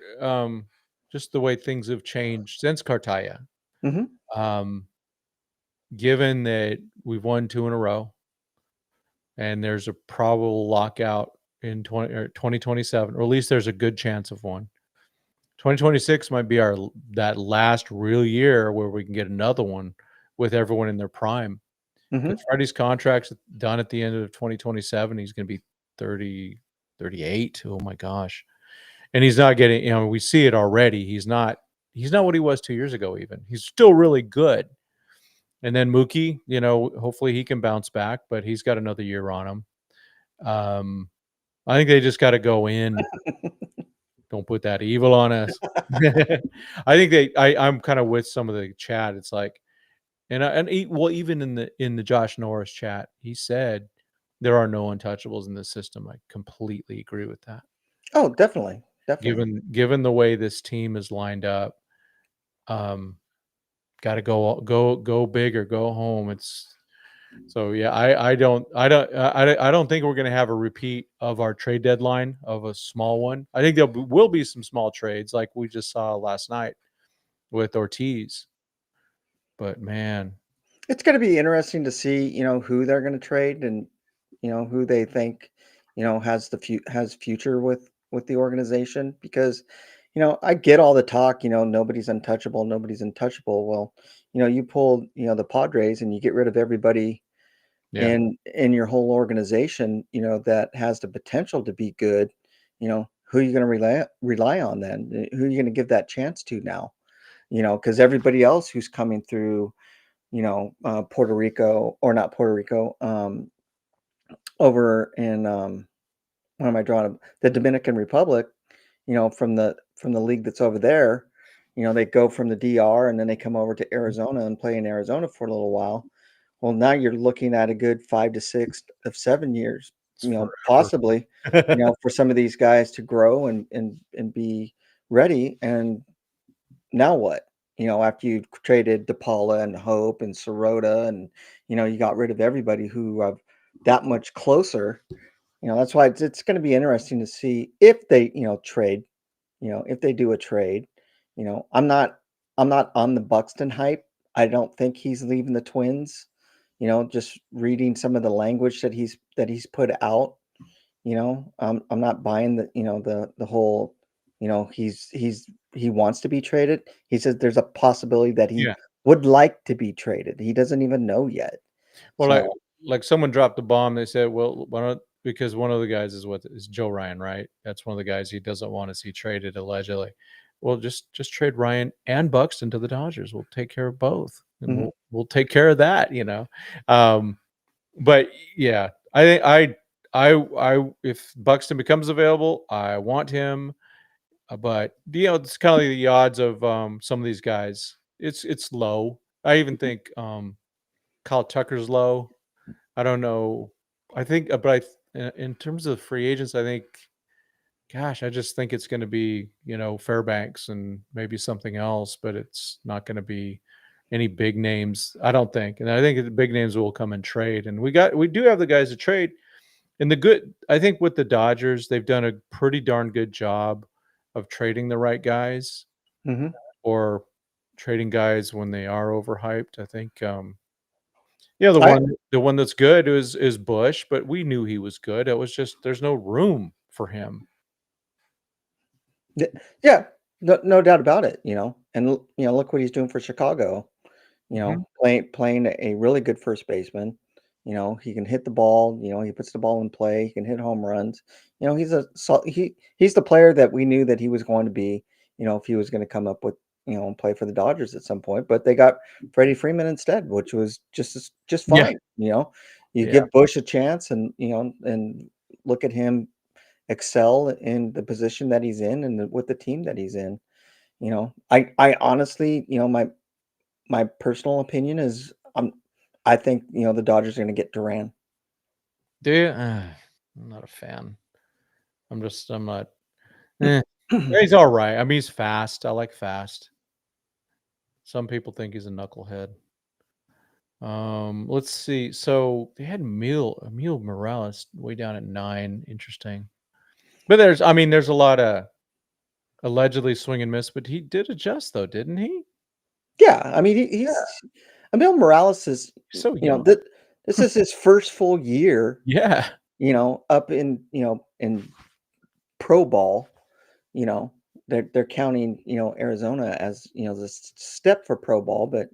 just the way things have changed since Cartaya. Hmm. Um, given that we've won 2 in a row and there's a probable lockout in 2027, or at least there's a good chance of one. 2026 might be that last real year where we can get another one with everyone in their prime. Hmm. Because Freddie's contract's done at the end of 2027. He's going to be 30, 38. Oh my gosh. And he's not getting, we see it already. He's not what he was 2 years ago, even. He's still really good. And then Mookie, hopefully he can bounce back, but he's got another year on him. Um, I think they just got to go in. Don't put that evil on us. I think I'm kind of with some of the chat. It's like, well, even in the Josh Norris chat, he said there are no untouchables in this system. I completely agree with that. Oh, definitely, definitely. Given the way this team is lined up, um, got to go big or go home. It's so yeah. I don't think we're going to have a repeat of our trade deadline of a small one. I think will be some small trades like we just saw last night with Ortiz. But man, It's gonna be interesting to see, who they're gonna trade and, who they think, has future with the organization because, I get all the talk, nobody's untouchable, nobody's untouchable. Well, you pull, the Padres and you get rid of everybody yeah. in your whole organization, that has the potential to be good. Who are you gonna rely on then? Who are you gonna give that chance to now? Because everybody else who's coming through Puerto Rico or not Puerto Rico, over in what am I drawing? The Dominican Republic, from the league that's over there, they go from the DR and then they come over to Arizona and play in Arizona for a little while. Well, now you're looking at a good 5 to 6 of 7 years, It's forever. possibly, for some of these guys to grow and be ready. And now what? After you traded DePaula and Hope and Sirota and, you got rid of everybody who are that much closer. That's why it's going to be interesting to see if they, trade, if they do a trade. I'm not on the Buxton hype. I don't think he's leaving the Twins. Just reading some of the language that he's put out, I'm not buying the whole, he wants to be traded. He says there's a possibility that he Yeah. would like to be traded. He doesn't even know yet. Well, like So, like someone dropped the bomb. They said, "Well, why don't?" Because one of the guys is Joe Ryan, right? That's one of the guys he doesn't want to see traded allegedly. Well, just trade Ryan and Buxton to the Dodgers. We'll take care of both. and Mhm. we'll take care of that, you know. But yeah, I think if Buxton becomes available, I want him. But you know, it's kind of the odds of some of these guys. It's low. I even think Kyle Tucker's low. I don't know. I think, but in terms of free agents, I think, gosh, I just think it's going to be, you know, Fairbanks and maybe something else, but it's not going to be any big names. I don't think, and I think the big names will come and trade. And we do have the guys to trade. And I think with the Dodgers, they've done a pretty darn good job of trading the right guys Mhm. or trading guys when they are overhyped. I think, yeah, I the one that's good is Bush, but we knew he was good. It was just there's no room for him. Y yeah, no doubt about it, and look what he's doing for Chicago, Mhm. playing a really good first baseman. He can hit the ball, he puts the ball in play, he can hit home runs. He's the player that we knew that he was going to be, if he was gonna come up with, and play for the Dodgers at some point, but they got Freddie Freeman instead, which was just Yeah, fine. You yeah. give Bush a chance and look at him excel in the position that he's in and with the team that he's in. I honestly, my personal opinion is I think the Dodgers are going to get Duran. Do you? I'm not a fan. I'm not. Eh. He's all right. I mean, he's fast. I like fast. Some people think he's a knucklehead. Let's see. So they had Emil Morales way down at 9. Interesting. But I mean, there's a lot of allegedly swing and miss, but he did adjust though, didn't he? Yeah, I mean Yeah. he's Emil Morales is So young. this is his first full year, Yeah. up in pro ball. You know they're counting Arizona as the step for pro ball, but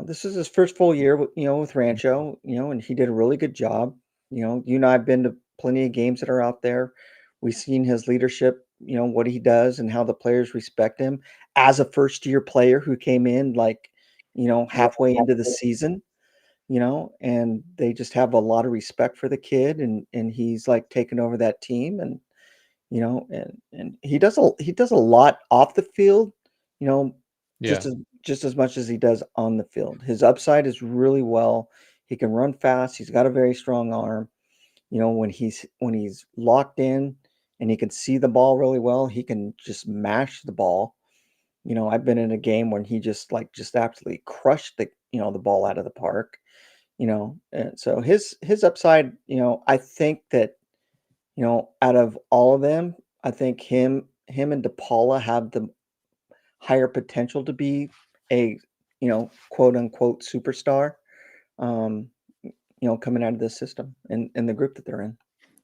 this is his first full year with Rancho, and he did a really good job. You and I have been to plenty of games that are out there. We've seen his leadership, what he does and how the players respect him as a first year player who came in like, halfway into the season, and they just have a lot of respect for the kid and he's like taking over that team and he does a lot off the field, you know, Yeah. just as much as he does on the field. His upside is really well. He can run fast. He's got a very strong arm. When he's locked in and he can see the ball really well, he can just mash the ball. I've been in a game when he just absolutely crushed the ball out of the park. And so his upside, I think that out of all of them, I think him and DePaula have the higher potential to be a, quote unquote superstar, um, coming out of this system and the group that they're in.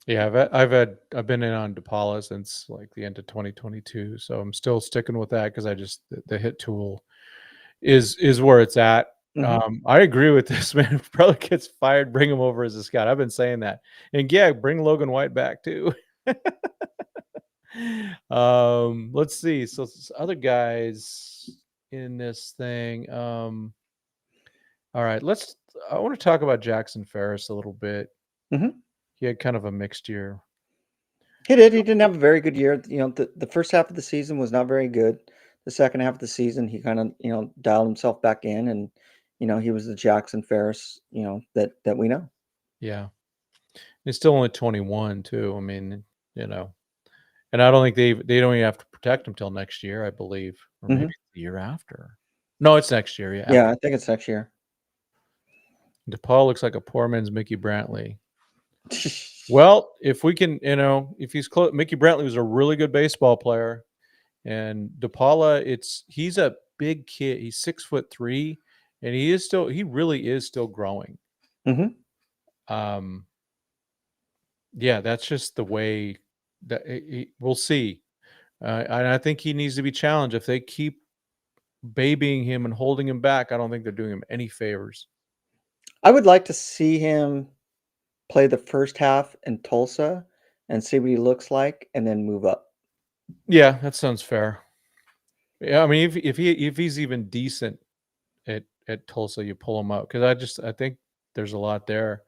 Yeah, I've been in on DePaula since like the end of 2022, so I'm still sticking with that because I just the hit tool is where it's at. Mhm. I agree with this man. If Probably gets fired, bring him over as a scout. I've been saying that, and yeah, bring Logan White back too. Let's see. So other guys in this thing. All right, I want to talk about Jackson Ferris a little bit. Mhm. He had kind of a mixed year. He did. He didn't have a very good year. The first half of the season was not very good. The second half of the season, he kind of, dialed himself back in and, he was the Jackson Ferris, that we know. Yeah. He's still only 21 too. I mean, you know, and I don't think they don't even have to protect him till next year, I believe, or maybe Mhm. the year after. No, it's next year. Yeah. Yeah, I think it's next year. DePaul looks like a poor man's Mickey Brantley. Well, if we can, if he's close, Mickey Brantley was a really good baseball player, and DePaula, he's a big kid. He's 6'3", and he really is still growing. Mhm. Um, yeah, that's just the way that we'll see. And I think he needs to be challenged. If they keep babying him and holding him back, I don't think they're doing him any favors. I would like to see him play the first half in Tulsa and see what he looks like and then move up. Yeah, that sounds fair. Yeah, I mean, if he's even decent at at Tulsa, you pull them up because I think there's a lot there.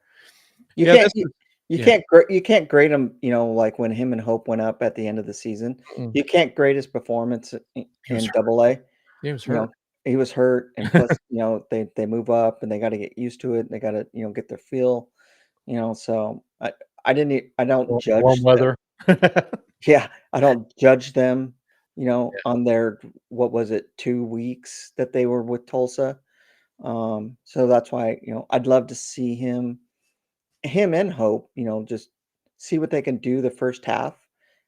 You Yeah, can't this is yeah. you can't grade him, like when him and Hope went up at the end of the season. Mm. You can't grade his performance He was in hurt. Double A. He was You hurt. know, he was hurt, and plus, they move up and they got to get used to it. And they got to get their feel. So I don't Warm judge them. weather. Yeah, I don't judge them. Yeah. On their what was it, 2 weeks that they were with Tulsa. So that's why I'd love to see him and Hope, just see what they can do the first half.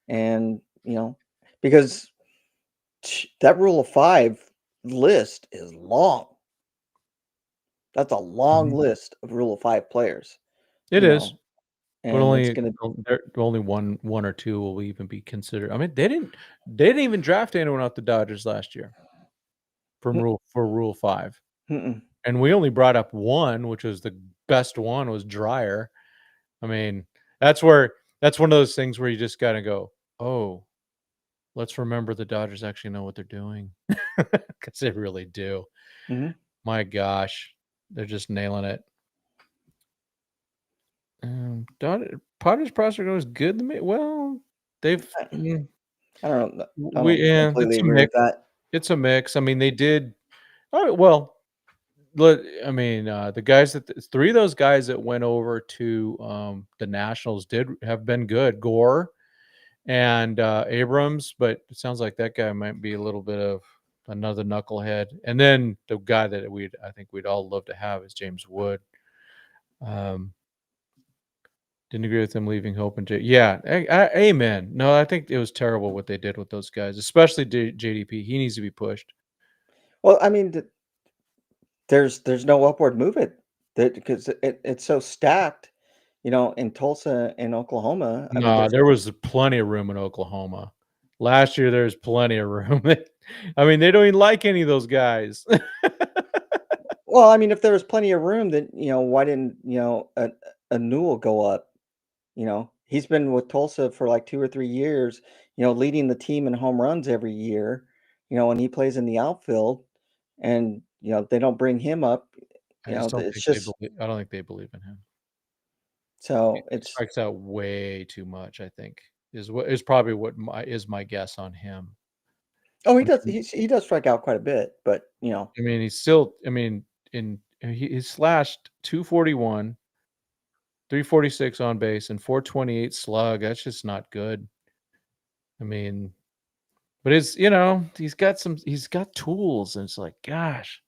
And, because that rule of five list is long. That's a long Mhm. list of rule of five players, It is, but and it's going to, only one or two will even be considered. I mean, they didn't even draft anyone off the Dodgers last year for Rule 5. And we only brought up one, which was the best one was Dryer. I mean, that's one of those things where you just gotta go, "Oh, let's remember the Dodgers actually know what they're doing," because they really do. My gosh, they're just nailing it. Padres prospect was good to me. Well, they've I don't know. I we don't yeah, completely agree with that. it's a mix. I mean, they did. Oh well, I mean, the guys three of those guys that went over to the Nationals did have been good. Gore and Abrams, but it sounds like that guy might be a little bit of another knucklehead. And then the guy that I think we'd all love to have is James Wood. Didn't agree with him leaving Hope and yeah, amen. No, I think it was terrible what they did with those guys, especially JDP. He needs to be pushed. Well, I mean, there's no upward movement because it's so stacked, in Tulsa and Oklahoma. I mean, No, there was plenty of room in Oklahoma. Last year, there's plenty of room. I mean, they don't even like any of those guys. well, I mean, if there was plenty of room, then why didn't a Newell go up? He's been with Tulsa for like 2 or 3 years. Leading the team in home runs every year. And he plays in the outfield, and they don't bring him up. I just don't It's think they just believe. I don't think they believe in him. so He it's. strikes out way too much. I think is probably what my guess on him. Oh, he I does. mean, He does strike out quite a bit, but he's still. I mean, he slashed 241, 346 on base, and 428 slug. That's just not good. I mean, but he's got tools, and it's like, gosh.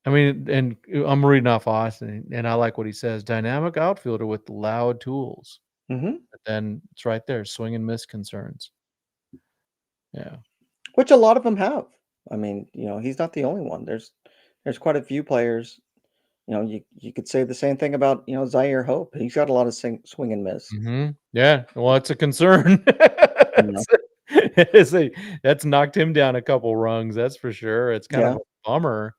I mean, and I'm reading off Austin, and I like what he says: dynamic outfielder with loud tools. Mhm. But then it's right there, swing and miss concerns. Yeah. Which a lot of them have. I mean, he's not the only one. There's quite a few players. You could say the same thing about Zaire Hope. He's got a lot of swing and miss. Yeah. Well, it's a concern. You know. It's that's knocked him down a couple rungs. That's for sure. It's kind of Yeah. a bummer.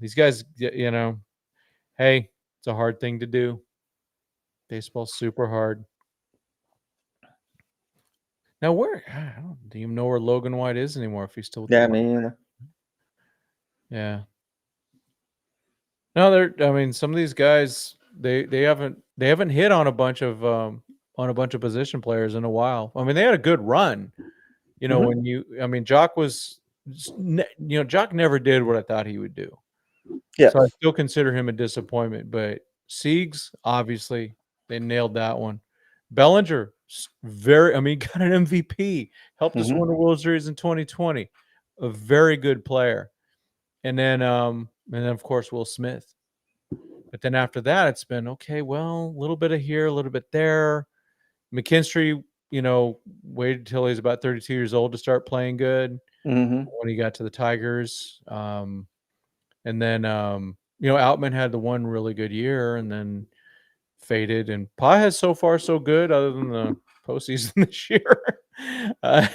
These guys, hey, it's a hard thing to do. Baseball's super hard. Now, I don't even know where Logan White is anymore. If he's still with the Yeah. I mean, yeah. No, I mean, some of these guys they haven't hit on a bunch of position players in a while. I mean, they had a good run. mhm. I mean, Jock was, Jock never did what I thought he would do. So I Yes. still consider him a disappointment. But Siegs, obviously, they nailed that one. Bellinger, I mean, got an MVP, helped us Mhm. win the World Series in 2020. A very good player. And then of course Will Smith. But then after that, it's been okay. Well, a little bit of here, a little bit there. McKinstry, waited till he's about 32 years old to start playing good Mhm. when he got to the Tigers. And then, Outman had the one really good year and then faded. And Pa has so far so good, other than the postseason this year. uh,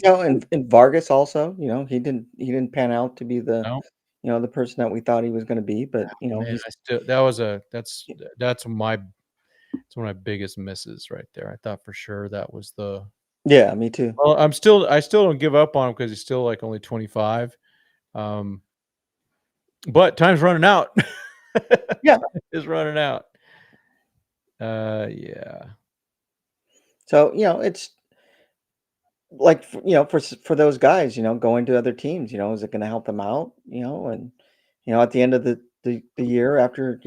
And Vargas also. He didn't pan out to be no, the person that we thought he was going to be, but man, he's. I still that's it's one of my biggest misses right there. I thought for sure that was the. Yeah, me too. Well, I still don't give up on him because he's still like only 25. Um, But time's running out. Yeah. Time is running out. Yeah. So, it's like, for those guys, going to other teams, is it going to help them out? And at the end of the year after,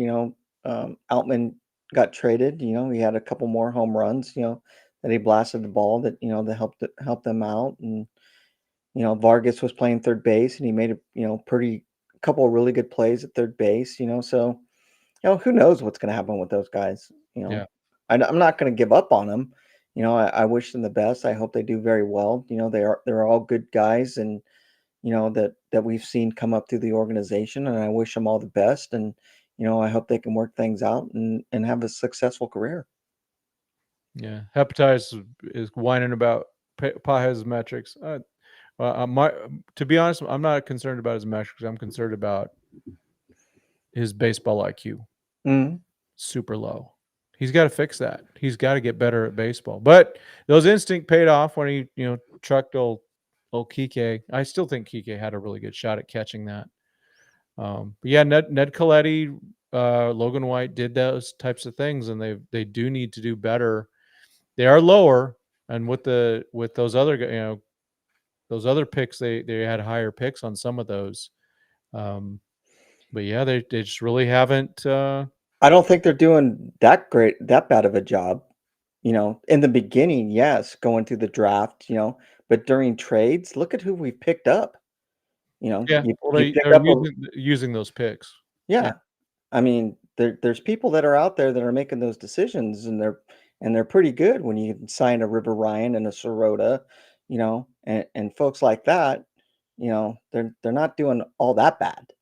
Outman got traded, he had a couple more home runs, that he blasted the ball that, that helped them out. And Vargas was playing third base and he made a, pretty couple of really good plays at third base, so who knows what's going to happen with those guys? Yeah. I'm not going to give up on them. I wish them the best. I hope they do very well. They're all good guys, and that we've seen come up through the organization, and I wish them all the best. And I hope they can work things out and have a successful career. Yeah. Hepatitis is whining about Paja's metrics. To be honest, I'm not concerned about his metrics. I'm concerned about his baseball IQ. Mhm. Super low. He's got to fix that. He's got to get better at baseball. But those instinct paid off when he, trucked old Kike. I still think Kike had a really good shot at catching that. But yeah, Ned Coletti, Logan White did those types of things, and they do need to do better. They are lower, and with those other those other picks, they had higher picks on some of those. But yeah, they just really haven't. I don't think they're doing that bad of a job. In the beginning, yes, going through the draft, but during trades, look at who we picked up. Yeah, You well, you pick they're up a using those picks. Yeah, yeah. I mean, there's people that are out there that are making those decisions, and they're pretty good when you sign a River Ryan and a Sirota, and folks like that, they're not doing all that bad.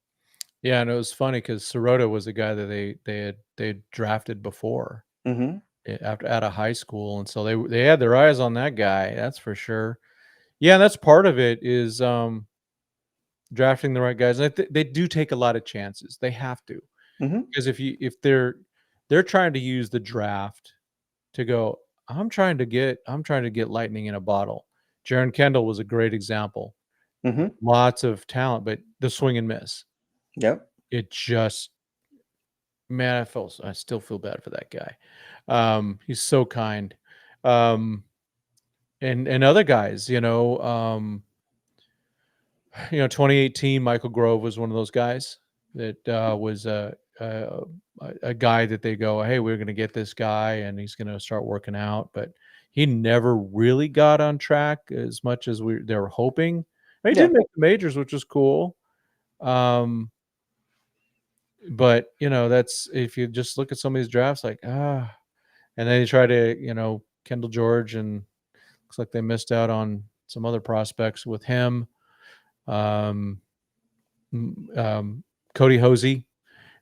yeah, and it was funny because Sirota was a guy that they drafted before Mhm. after out of high school, and so they had their eyes on that guy. That's for sure. Yeah, and that's part of it is drafting the right guys. And they do take a lot of chances. They have to, Mhm. because if they're trying to use the draft to go, I'm trying to get lightning in a bottle. Jaron Kendall was a great example. Mhm. Lots of talent, but the swing and miss. Yep. It just man, I still feel bad for that guy. He's so kind. Um, and other guys, 2018, Michael Grove was one of those guys that was a guy that they go, hey, we're going to get this guy and he's going to start working out, but he never really got on track as much as they were hoping. And he Yeah. did make the majors, which was cool. But that's if you just look at some of these drafts, like and then you try to Kendall George, and looks like they missed out on some other prospects with him. Um, Cody Hosey,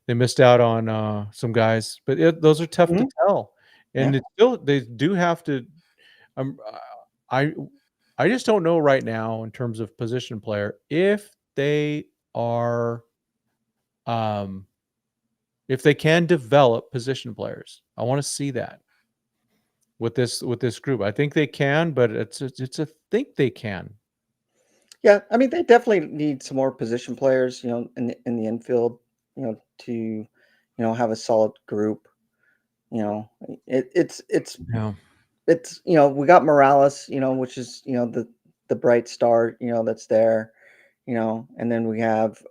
they missed out on some guys, but those are tough to Mhm. tell, Yeah. and it's still they do have to. Um, I I just don't know right now in terms of position player if they are um if they can develop position players. I want to see that with this group. I think they can, but it's a think they can. Yeah, I mean, they definitely need some more position players, in the infield, have a solid group. You know, it, Yeah. we got Morales, which is the bright star, that's there, and then we have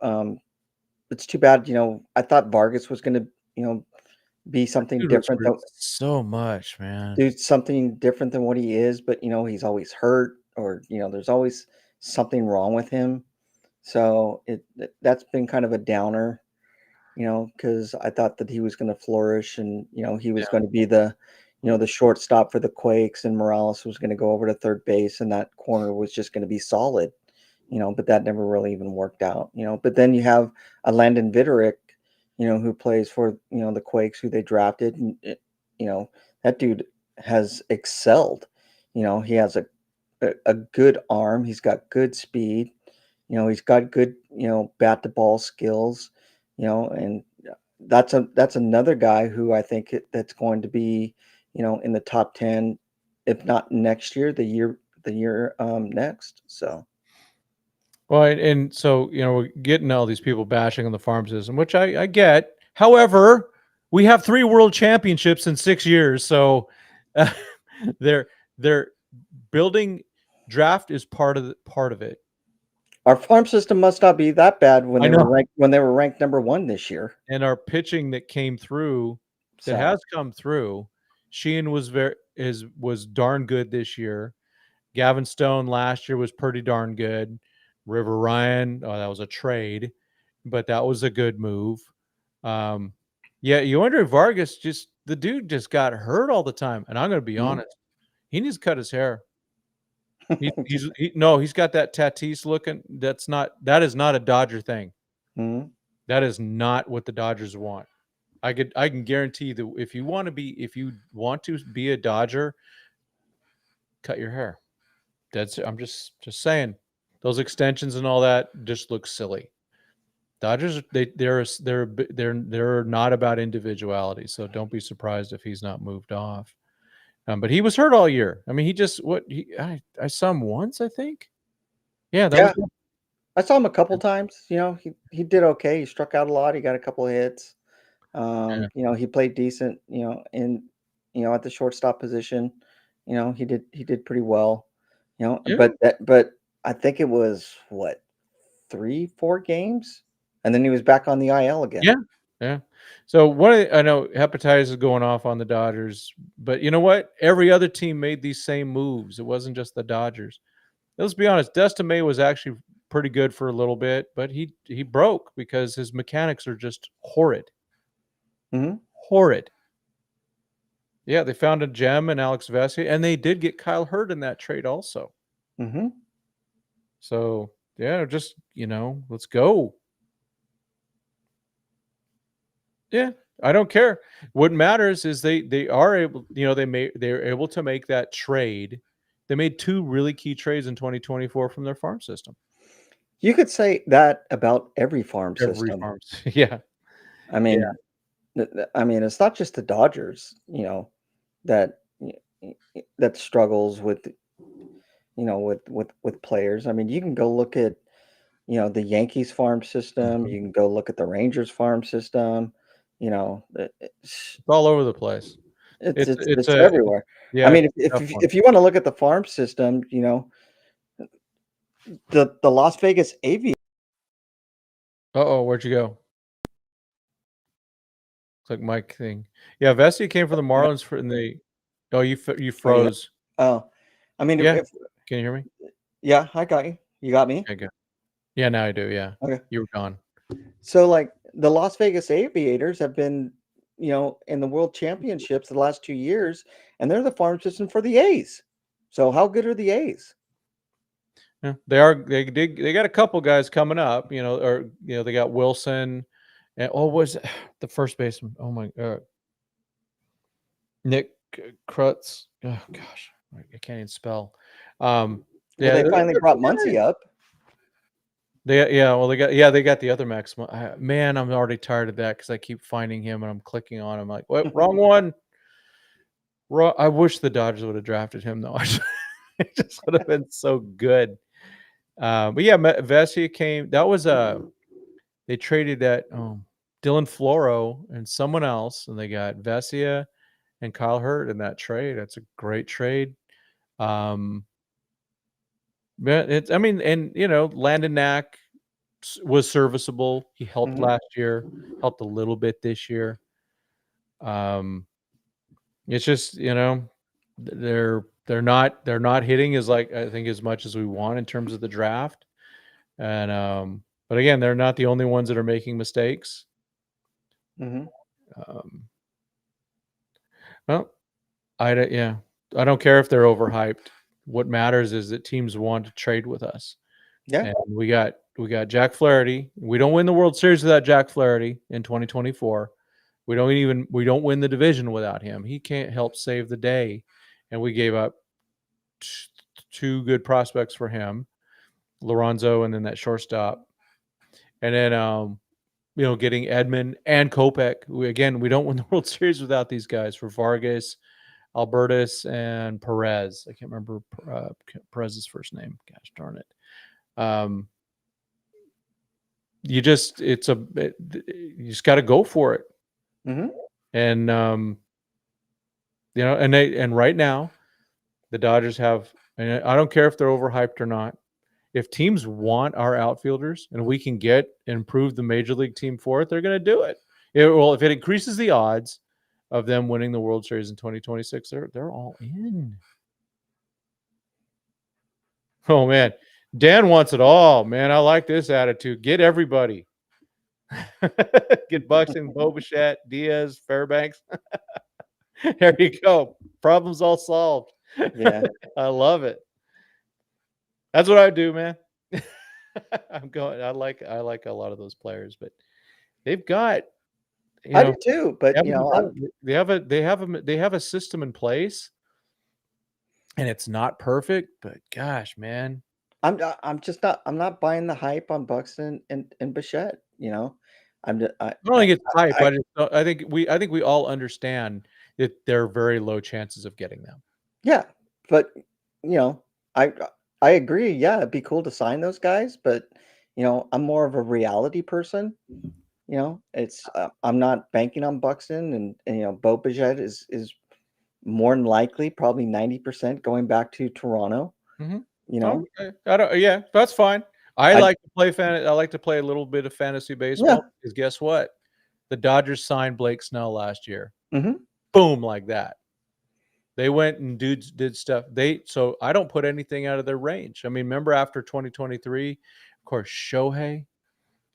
it's too bad, I thought Vargas was going to, be something Dude was different, hurt though, so much, man. do something different than what he is, but he's always hurt, or there's always something wrong with him. So that's been kind of a downer, because I thought that he was going to flourish, and he was Yeah. going to be the shortstop for the Quakes, and Morales was going to go over to third base, and that corner was just going to be solid, but that never really even worked out, But then you have a Landon Vitterick, who plays for the Quakes, who they drafted, and you know that dude has excelled. He has a good arm. He's got good speed. He's got good, bat to ball skills, and that's another guy who I think that's going to be, in the top 10, if not next year, the year next. So Well, and so we're getting all these people bashing on the farm system, which I get. However, we have 3 world championships in 6 years, so uh, they're building draft is part of it. Our farm system must not be that bad when I they were know. ranked number 1 this year. And our pitching that came through, that So, has come through, Sheehan was darn good this year. Gavin Stone last year was pretty darn good. River Ryan, oh, that was a trade, but that was a good move. Yeah, you wonder if Vargas the dude just got hurt all the time. And I'm going to be mhm, honest, he needs to cut his hair. No, he's got that Tatis looking. That is not a Dodger thing. mhm. That is not what the Dodgers want. I can guarantee that if you want to be a Dodger, cut your hair. I'm just saying, those extensions and all that just look silly. Dodgers, they're not about individuality, so don't be surprised if he's not moved off. But he was hurt all year. I mean, I saw him once, I think. Yeah, that was Yeah, I saw him a couple times, he did okay, he struck out a lot, he got a couple of hits. yeah. He played decent, at the shortstop position. He did pretty well, Yeah. but I think it was what, 3, 4 games? And then he was back on the IL again. Yeah. Yeah. So I know hepatitis is going off on the Dodgers, but you know what? Every other team made these same moves. It wasn't just the Dodgers. Let's be honest, Dustin May was actually pretty good for a little bit, but he broke because his mechanics are just horrid. Mhm, Horrid. Yeah, they found a gem in Alex Vesia, and they did get Kyle Hurd in that trade also. mhm, So yeah, just let's go. Yeah, I don't care. What matters is they are able, they're able to make that trade. They made 2 really key trades in 2024 from their farm system. You could say that about every farm Every system. farm. Yeah. I Yeah. mean, it's not just the Dodgers, that that struggles with, with players. I mean, you can go look at, the Yankees farm system. Mhm. You can go look at the Rangers farm system. It's It's all over the place. it's It's it's, it's it's a everywhere. I yeah, mean, it's a tough one. if you want to look at the farm system, the Las Vegas Aviators. Uh-oh, where'd you go? It's like Mike thing. Yeah, Vesia came from the Marlins for in the Oh, you Oh, you froze. oh, I mean, Yeah. if Can you hear me? yeah, I got you. You got me. Okay, good. Yeah, now I do, yeah. Okay. You were gone. So, like, the Las Vegas Aviators have been, in the World Championships the last 2 years, and they're the farm system for the A's. So, how good are the A's? Yeah, they got a couple guys coming up, or they got Wilson and was the first baseman. Oh my Nick Krutz. Oh gosh, I can't even spell. Well, Yeah, they finally brought Muncie up. they got the other Max. Man, I'm already tired of that because I keep finding him and I'm clicking on him like, what? Wrong one. I wish the Dodgers would have drafted him though. It just would have been so good. But yeah, Vesia came. That was they traded that Dylan Floro and someone else, and they got Vesia and Kyle Hurt in that trade. That's a great trade. Um, but I mean, and Landon Knack was serviceable. He helped Mhm, last year, helped a little bit this year. Um, it's just they're not hitting as like I think as much as we want in terms of the draft, and but again, they're not the only ones that are making mistakes. mhm. Um, well, yeah, I don't care if they're overhyped. What matters is that teams want to trade with us, Yeah, and we got Jack Flaherty. We don't win the World Series without Jack Flaherty in 2024. We don't win the division without him. He can't help save the day, and we gave up 2 good prospects for him, Lorenzo, and then that shortstop, and then getting Edman and Kopech. We don't win the World Series without these guys for Vargas, Albertus, and Perez. I can't remember Perez's first name. Gosh darn it. you just you just got to go for it. Mm-hmm. And and right now the Dodgers have, and I don't care if they're overhyped or not. If teams want our outfielders and we can get improve the major league team for it, they're going to do it. Well, if it increases the odds of them winning the World Series in 2026, they're all in. Oh man, Dan wants it all, man. I like this attitude. Get everybody. Get Buxton, Bobichette, Diaz, Fairbanks. There you go. Problems all solved. Yeah. I love it. That's what I do, man. I'm going. I like a lot of those players, but they've got I do too, they but have a they have a system in place, and it's not perfect, but gosh, man. I'm not buying the hype on Buxton and Bichette. I'm just, I don't think it's hype. I I think we all understand that there are very low chances of getting them. yeah, but you know, I I agree. Yeah, it'd be cool to sign those guys, but I'm more of a reality person. It's I'm not banking on Buxton, and Bo Bichette is more than likely, probably 90% going back to Toronto. Mhm. You know, Okay. I don't yeah, that's fine. I I like to play I like to play a little bit of fantasy yeah, baseball because guess what? The Dodgers signed Blake Snell last year. hmm Boom, like that. They went and dudes did stuff. So I don't put anything out of their range. I mean, remember after 2023, of course, Shohei,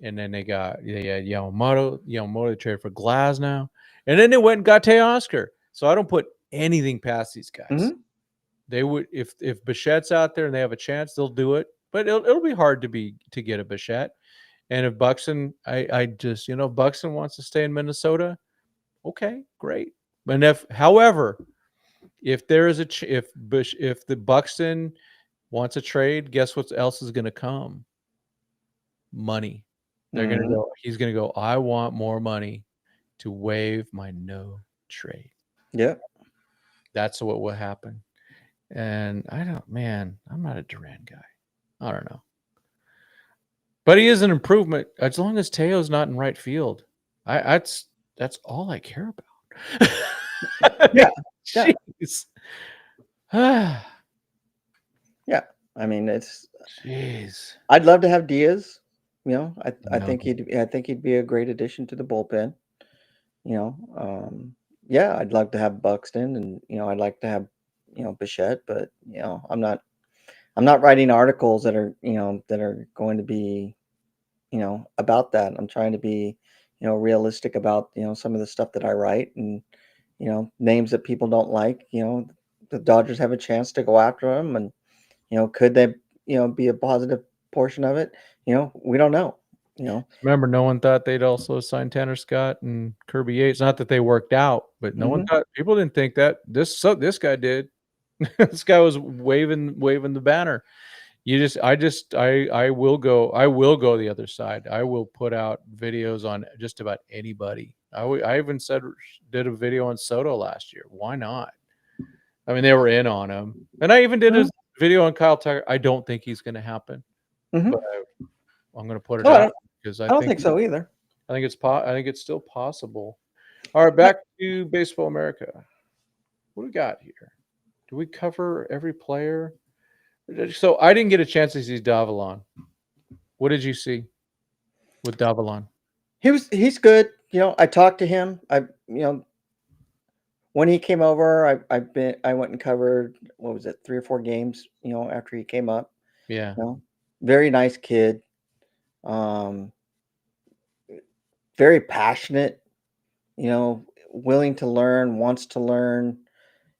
and then they had Yamamoto traded for Glasnow, and then they went and got Teoscar. So I don't put anything past these guys. hmm They would if Bichette's out there and they have a chance, they'll do it. But it'll be hard to get a Bichette. And if Buxton, I just if Buxton wants to stay in Minnesota, okay, great. And however, if there is if the Buxton wants a trade, guess what else is going to come? Money. They're going to hmm go. He's going to go. I want more money to waive my no trade. yeah, That's what will happen. And I don't, man, I'm not a Durant guy. I don't know. But he is an improvement as long as Teo's not in right field. That's all I care about. I mean, yeah, yeah, jeez. Ah, yeah. I mean, jeez. I'd love to have Diaz. No. I think he'd be a great addition to the bullpen. You know, yeah, I'd love to have Buxton, and I'd like to have Bichette, but I'm not writing articles that are going to be about that. I'm trying to be realistic about some of the stuff that I write, and names that people don't like. The Dodgers have a chance to go after them, and could they be a positive portion of it? We don't know. You know, Remember, no one thought they'd also sign Tanner Scott and Kirby Yates. Not that they worked out, but no one hmm thought people didn't think that this guy did. This guy was waving the banner. I will go the other side. I will put out videos on just about anybody. I even did a video on Soto last year. Why not? I mean, they were in on him, and I even did a hmm video on Kyle Tucker. I don't think he's going to happen, but hmm I'm going to put it Oh, out because I don't think so either. I think it's still possible. All right, back to Baseball America. What do we got here? Do we cover every player? So I didn't get a chance to see Davalon. What did you see with Davalon? He's good. I talked to him. When he came over, I went and covered, what was it, 3 or 4 games, after he came up. Yeah. Very nice kid. Um, very passionate, willing to learn, wants to learn,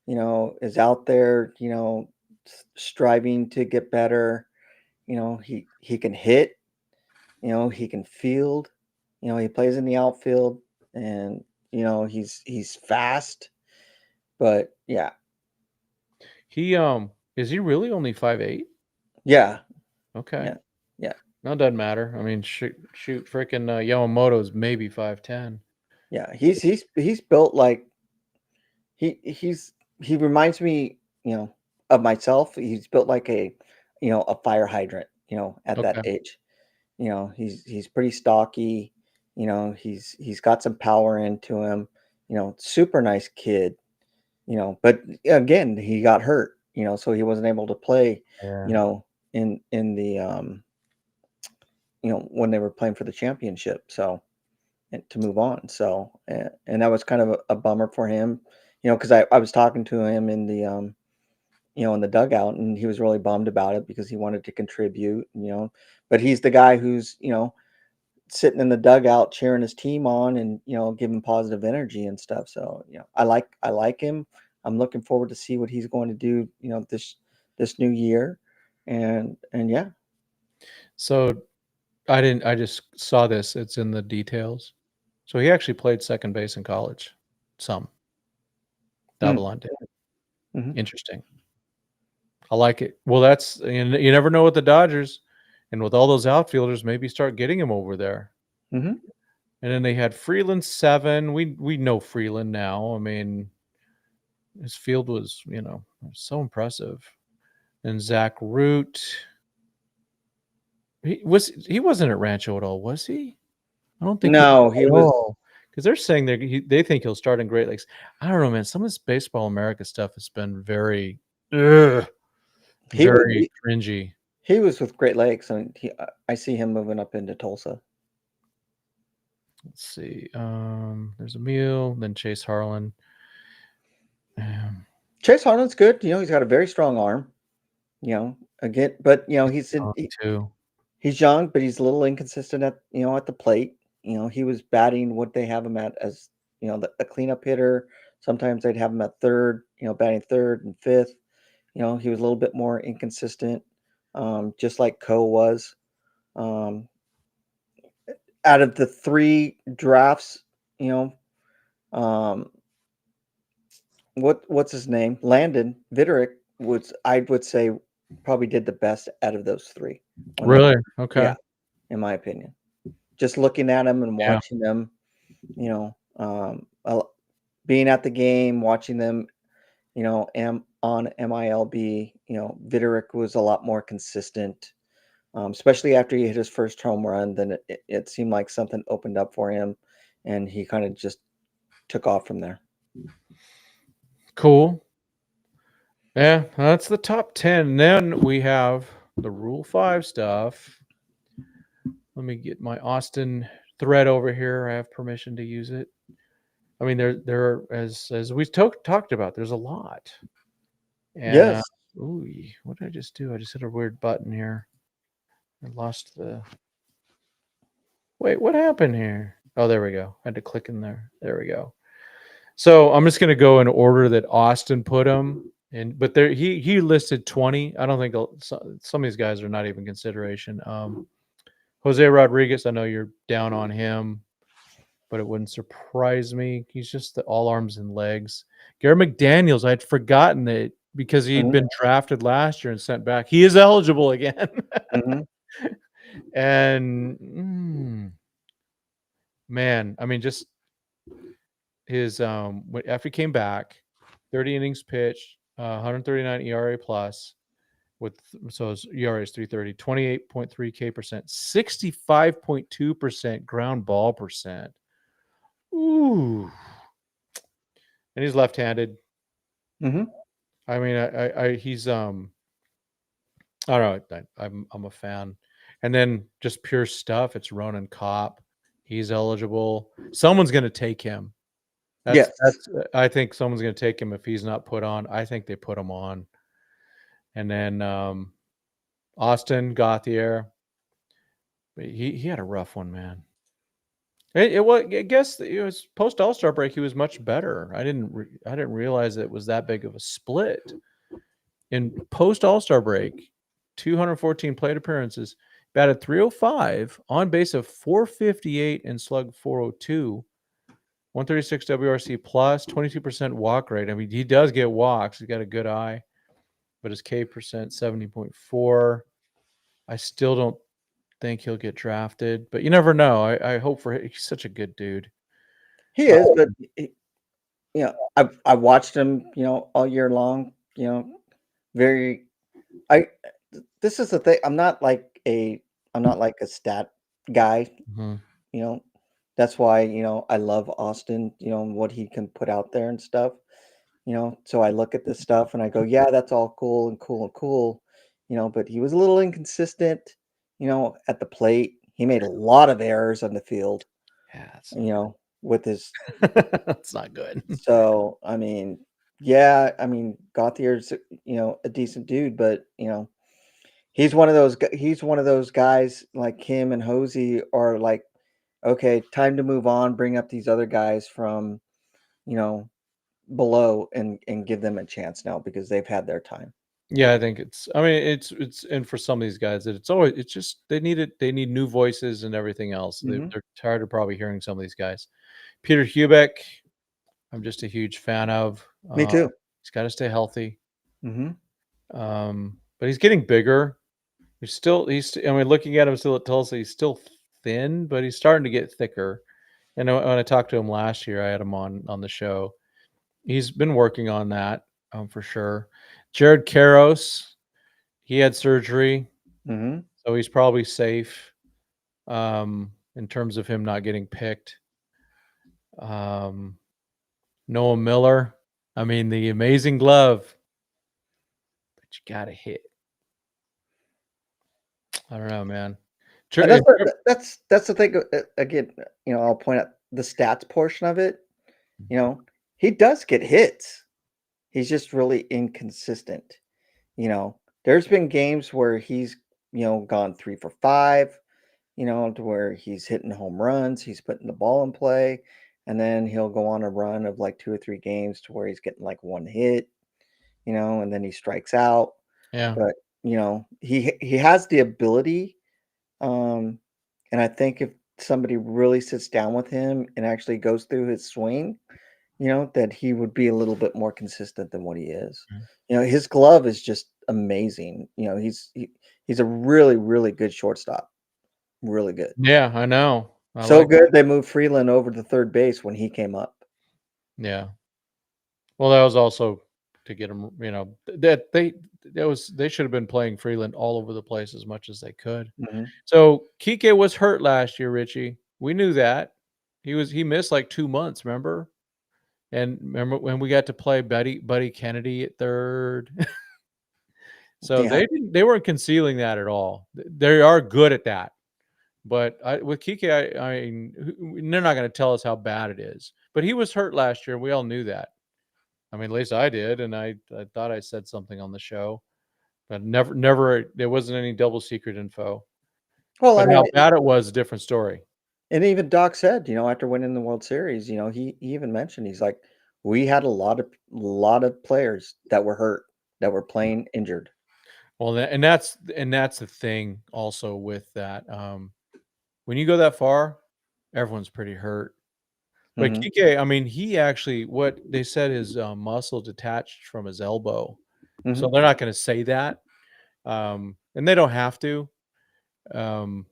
is out there, striving to get better. He can hit, he can field, he plays in the outfield, and he's fast. But yeah, He is he really only 5'8"? yeah, Okay. yeah, yeah, No, it doesn't matter. I mean, shoot, freaking Yamamoto's maybe 5'10". yeah. He's built like he reminds me, of myself. He's built like a fire hydrant, at that Okay. age. He's pretty stocky. He's got some power into him. Super nice kid. But again, he got hurt. So he wasn't able to play. Yeah. In the when they were playing for the championship. So and to move on. So and that was kind of a bummer for him. Because I was talking to him in the dugout, and he was really bummed about it because he wanted to contribute. But he's the guy who's sitting in the dugout cheering his team on and giving positive energy and stuff. So I like him. I'm looking forward to see what he's going to do this new year, and yeah. So I just saw this. It's in the details. So he actually played second base in college. Some. Mm, Davalon did. mhm, Interesting. I like it. Well, that's you never know with the Dodgers, and with all those outfielders, maybe start getting him over there. mhm. And then they had Freeland 7. We know Freeland now. I mean, his field was so impressive. And Zach Root, he wasn't at Rancho at all, was he? I don't think he No, was he at was. all. Because they're saying they think he'll start in Great Lakes. I don't know, man. Some of this Baseball America stuff has been very, ugh, He was. very cringy. He was with Great Lakes, and I see him moving up into Tulsa. Let's see. There's Emil, then Chase Harlan. Chase Harlan's good. He's got a very strong arm. Again, but Too. he's young, but he's a little inconsistent at the plate. He was batting what they have him at as a cleanup hitter. Sometimes they'd have him at third. Batting third and fifth. He was a little bit more inconsistent, just like Coe was. Um, Out of the 3 drafts, you know, um, what's his name? Landon Viderick I would say probably did the best out of those 3 when they Really? Okay. yeah, in my opinion. Just looking at them and Yeah. watching them, being at the game, watching them, on MILB, Viderick was a lot more consistent, especially after he hit his first home run. Then it seemed like something opened up for him, and he kind of just took off from there. Cool. Yeah, that's the top 10. Then we have the Rule 5 stuff. Let me get my Austin thread over here. I have permission to use it. I mean, there are, as we talked about, there's a lot. And Yes. ooh, what did I just do? I just hit a weird button here. I lost the. Wait, what happened here? Oh, there we go. I had to click in there. There we go. So I'm just going to go in order that Austin put him in, but there he listed 20. I don't think some of these guys are not even consideration. Jose Rodriguez, I know you're down on him, but it wouldn't surprise me. He's just the all arms and legs. Gary McDaniels, I'd forgotten that because he'd Mhm, been drafted last year and sent back. He is eligible again. mhm, And man, I mean, just his after he came back, 30 innings pitched, 139 ERA plus with so his ERA is 330, 28.3 K percent, 65.2% ground ball percent. Ooh. And he's left-handed. mhm. I mean, he's I don't know. I'm a fan. And then just pure stuff. It's Ronan Kopp. He's eligible. Someone's going to take him. Yes. I think someone's going to take him if he's not put on. I think they put him on. And then Austin Gauthier. He had a rough one, man. It was. I guess it was post All-Star break. He was much better. I didn't realize it was that big of a split. In post All-Star break, 214 plate appearances, batted 305, on base of 458 and slugged 402, 136 WRC plus, 22% walk rate. I mean, he does get walks. He's got a good eye, but his K percent 70.4. I still don't think he'll get drafted, but you never know. I hope for him. He's such a good dude. He is, but I watched him, all year long. Very. I. This is the thing. I'm not like a I'm not like a stat guy, Mhm. you know. That's why, I love Austin, and what he can put out there and stuff. So I look at this stuff and I go, yeah, that's all cool and cool and cool, but he was a little inconsistent, at the plate. He made a lot of errors on the field, Yeah, it's not with his. that's not good. So, I mean, yeah, I mean, Gauthier's, a decent dude, but, he's one of those guys like him and Hosey are like, okay, time to move on, bring up these other guys from, you know, below and give them a chance now because they've had their time. Yeah, I think I mean, it's and for some of these guys, it's just they need new voices and everything else. Mhm. They're tired of probably hearing some of these guys. Peter Hubeck, I'm just a huge fan of. Me too. He's got to stay healthy. Mhm. But he's getting bigger. I mean, looking at him still at Tulsa, he's still thin, but he's starting to get thicker. And when I talked to him last year, I had him on the show. He's been working on that, for sure. Jared Karros, he had surgery, Mhm. so he's probably safe, in terms of him not getting picked. Um, Noah Miller, I mean, the amazing glove, but you gotta hit. I don't know, man. And that's the thing, again, I'll point out the stats portion of it, you know, he does get hits. He's just really inconsistent. There's been games where he's, gone 3 for 5, to where he's hitting home runs, he's putting the ball in play, and then he'll go on a run of like 2 or 3 games to where he's getting like 1 hit, and then he strikes out. Yeah. But, he has the ability, um, and I think if somebody really sits down with him and actually goes through his swing, that he would be a little bit more consistent than what he is. His glove is just amazing. He's a really, really good shortstop. Really good. Yeah, I know. I So like good they moved Freeland over to third base when he came up. yeah. Well, that was also to get him, they should have been playing Freeland all over the place as much as they could. Mhm, So Kike was hurt last year, Richie. We knew that. He missed like 2 months, remember? And remember when we got to play Buddy Kennedy at third? So yeah. they weren't concealing that at all. They are good at that. But with Kike, I mean, they're not going to tell us how bad it is. But he was hurt last year. We all knew that. I mean, at least I did, and I thought I said something on the show, but never there wasn't any double secret info. Well, I But mean, how bad it was, a different story. and even Doc said, after winning the World Series, he even mentioned, he's like, "We had a lot of players that were hurt, that were playing injured." Well, and that's the thing also with that. When you go that far, everyone's pretty hurt. But Mhm, Kike, I mean, he actually what they said his muscle detached from his elbow, so mhm. they're not going to say that, and they don't have to. Um,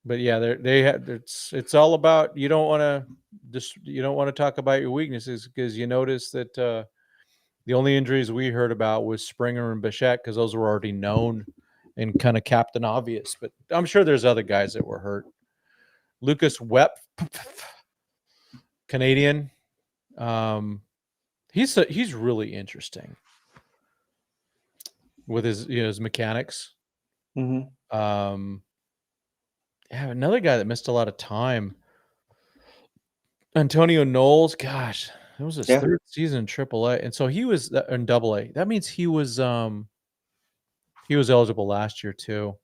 But yeah, they have it's all about you don't want to talk about your weaknesses because you notice that the only injuries we heard about was Springer and Bichette because those were already known and kind of captain obvious. But I'm sure there's other guys that were hurt. Lucas Webb, Canadian, um, he's really interesting with his mechanics. Mhm. Um, yeah, another guy that missed a lot of time. Antonio Knowles, gosh, it was his Yeah. 3rd season in AAA, and so he was in AA. That means he was eligible last year too,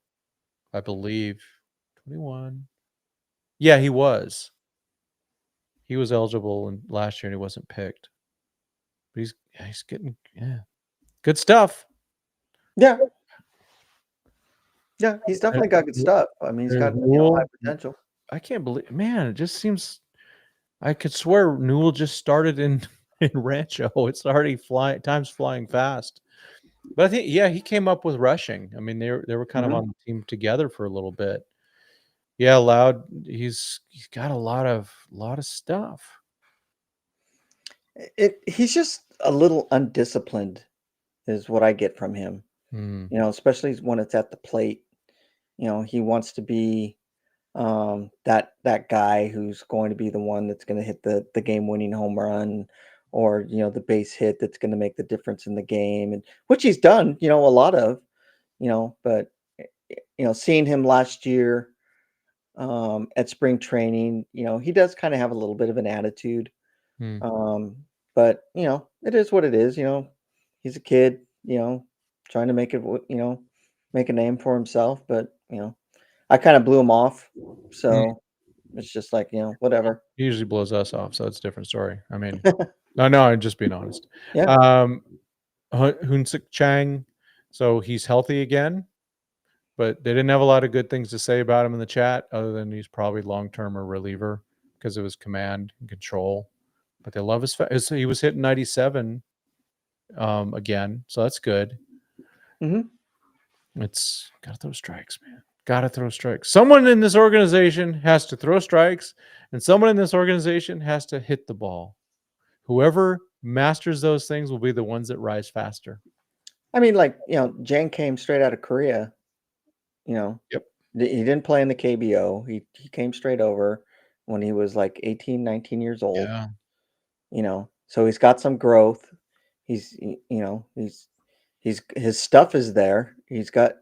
I believe. 21. Yeah, he was. He was eligible in last year and he wasn't picked. But he's getting good stuff. Yeah. Yeah, he's There definitely got good stuff. I mean, he's there's got, high Newell. potential. I can't believe man, it just seems I could swear Newell just started in in Rancho. It's already flying time's flying fast. But I think, yeah, he came up with rushing. I mean, they were kind of Mhm. on the team together for a little bit. Yeah, Loud, he's got a lot of stuff. He's just a little undisciplined is what I get from him, Mm, especially when it's at the plate. he wants to be that guy who's going to be the one that's going to hit the game-winning home run, or the base hit that's going to make the difference in the game, and which he's done a lot of, but seeing him last year at spring training, he does kind of have a little bit of an attitude. Hmm. But it is what it is. He's a kid, trying to make a name for himself. But I kind of blew him off, so it's just like whatever. He usually blows us off, so it's a different story. I mean, no, I'm just being honest. Yeah. Hunsik Chang, so he's healthy again, but they didn't have a lot of good things to say about him in the chat, other than he's probably long-term a reliever because of his command and control. But they love he was hitting 97 again, so that's good. Hmm. It's gotta throw strikes, man. Gotta throw strikes. Someone in this organization has to throw strikes, and someone in this organization has to hit the ball. Whoever masters those things will be the ones that rise faster. I mean, like Jang came straight out of Korea. Yep. He didn't play in the KBO. He came straight over when he was like 18, 19 years old. Yeah. So he's got some growth. He's his stuff is there. He's got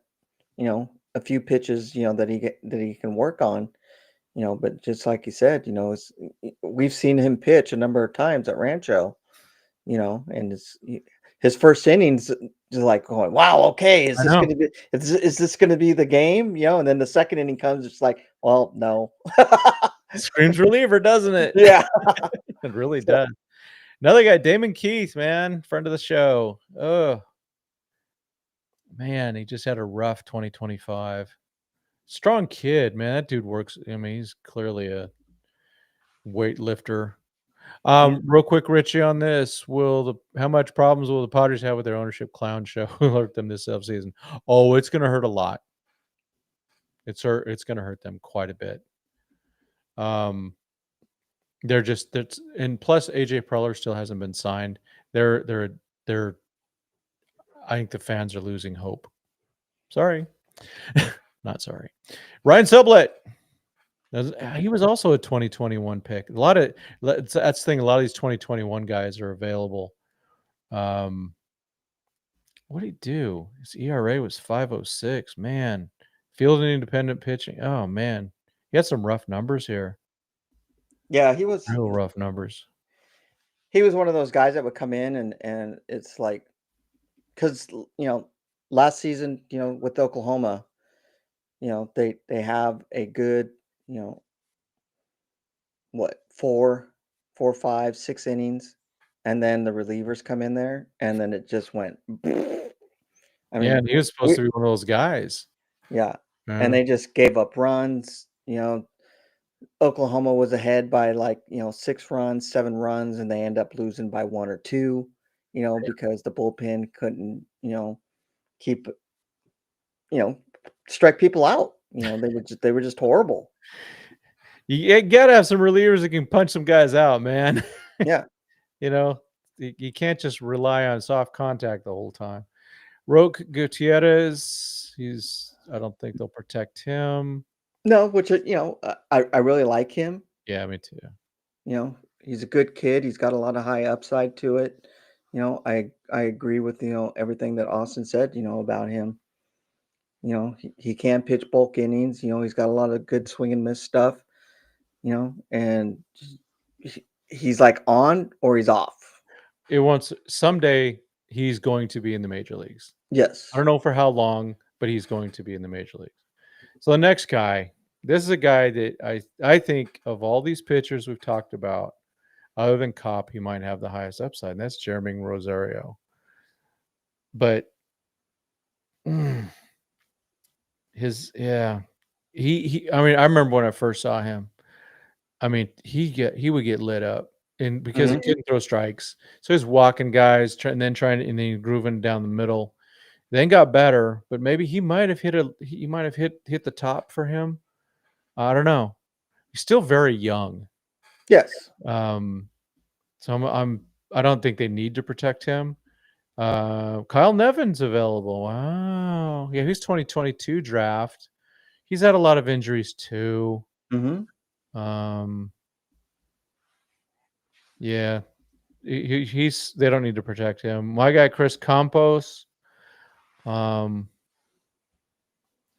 a few pitches that he can work on. But just like you said, we've seen him pitch a number of times at Rancho. And his first innings just like going, wow, okay, I know. is this gonna be the game? And then the second inning comes, it's like, well, no. Screams reliever, doesn't it? Yeah. It really does. Another guy, Damon Keith, man, friend of the show. Oh, man, he just had a rough 2025. Strong kid, man. That dude works. I mean, he's clearly a weightlifter. Real quick, Richie, on this, how much problems will the Padres have with their ownership clown show hurt them this offseason? Oh, it's going to hurt a lot. It's going to hurt them quite a bit. And plus AJ Preller still hasn't been signed. They're I think the fans are losing hope. Sorry. Not sorry. Ryan Sublett. He was also a 2021 pick. That's the thing. A lot of these 2021 guys are available. What did he do? His ERA was 5.06. Man, fielding independent pitching. Oh man, he had some rough numbers here. Yeah, he was Real rough numbers. he was one of those guys that would come in and it's like, because last season, with Oklahoma, they have a good, what, 4, 5, 6 innings, and then the relievers come in there, and then it just went. I Yeah, mean, and he was supposed to be one of those guys. yeah, Yeah. and they just gave up runs. Oklahoma was ahead by like 6 runs, 7 runs, and they end up losing by 1 or 2. Because the bullpen couldn't keep strike people out. They were just horrible. You gotta have some relievers that can punch some guys out, man. Yeah. You can't just rely on soft contact the whole time. Roque Gutierrez, I don't think they'll protect him. No, which I really like him. Yeah, me too. He's a good kid. He's got a lot of high upside to it. I agree with everything that Austin said about him. He can pitch bulk innings. He's got a lot of good swing and miss stuff. And he's like on or he's off. Someday he's going to be in the major leagues. Yes. I don't know for how long, but he's going to be in the major leagues. So the next guy, this is a guy that I think of all these pitchers we've talked about, other than Copp, he might have the highest upside, and that's Jeremy Rosario. But I mean, I remember when I first saw him. I mean, he would get lit up, and because he couldn't throw strikes, so he's walking guys, and then grooving down the middle. Then got better, but maybe he might have hit the top for him. I don't know. He's still very young. Yes. So I don't think they need to protect him. Kyle Nevin's available. Wow. Yeah, he's 2022 draft. he's had a lot of injuries too. Mm-hmm. Yeah, he's they don't need to protect him. My guy Chris Campos, he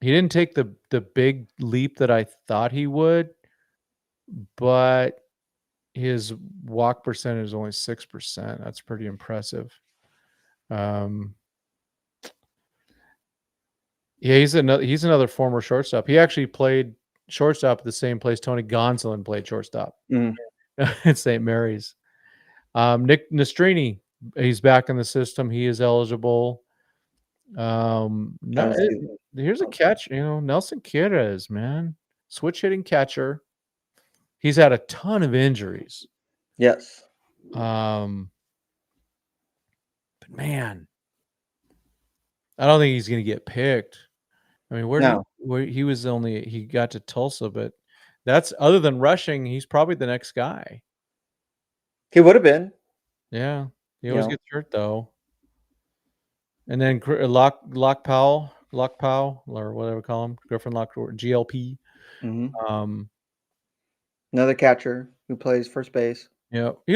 didn't take the big leap that I thought he would, but his walk percentage is only 6%. That's pretty impressive. Yeah, he's another former shortstop. He actually played shortstop at the same place Tony Gonsolin played shortstop Mm. at St. Mary's. Nick Nastrini, he's back in the system. He is eligible. No, here's a catch. Nelson Queiroz, man, switch hitting catcher. He's had a ton of injuries. Yes. But man, I don't think he's going to get picked. I mean, where he was he got to Tulsa, but that's other than rushing, he's probably the next guy. He would have been. Yeah, he always gets hurt though. And then Lock Powell, or whatever we call him, Griffin Lock, GLP. Mm-hmm. Another catcher who plays first base. Yeah, he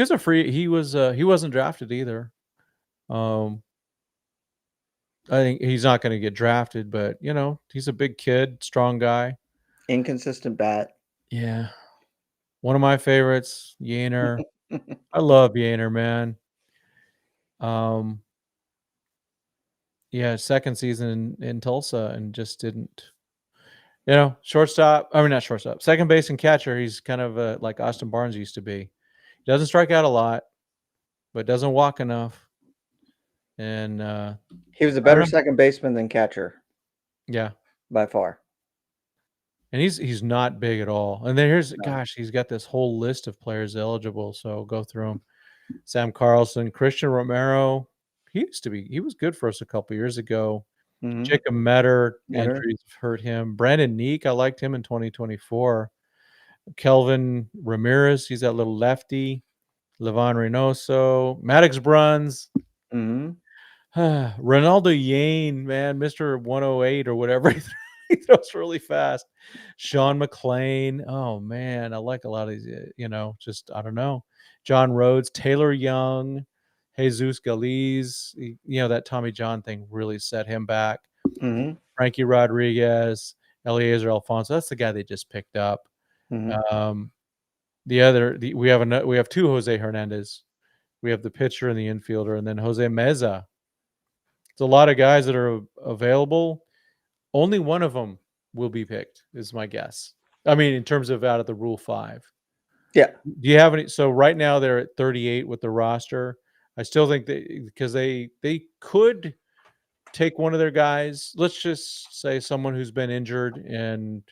was he wasn't drafted either. I think he's not going to get drafted, but he's a big kid, strong guy. Inconsistent bat. Yeah. One of my favorites, Yainer. I love Yainer, man. Yeah, second season in Tulsa and just didn't. Shortstop. I mean, not shortstop. Second base and catcher. He's kind of like Austin Barnes used to be. He doesn't strike out a lot, but doesn't walk enough. And he was a better second baseman than catcher. Yeah, by far. And he's not big at all. And then he's got this whole list of players eligible. So go through them. Sam Carlson, Christian Romero. He was good for us a couple years ago. Mm-hmm. Jacob Metter, injuries hurt him. Brandon Neek, I liked him in 2024. Kelvin Ramirez, he's that little lefty. Levon Reynoso, Maddox Bruns. Mm-hmm. Ronaldo Yane, man, Mr. 108 or whatever. He throws really fast. Sean McLean. Oh, man. I like a lot of these, just, I don't know. John Rhodes, Taylor Young, Jesus Galiz. That Tommy John thing really set him back. Mm-hmm. Frankie Rodriguez, Eliezer Alfonso. That's the guy they just picked up. Mm-hmm. We have two Jose Hernandez. We have the pitcher and the infielder, and then Jose Meza. It's a lot of guys that are available. Only one of them will be picked, is my guess. I mean, in terms of out of the Rule 5. Yeah. Do you have any? So right now they're at 38 with the roster. I still think because they could take one of their guys. Let's just say someone who's been injured, and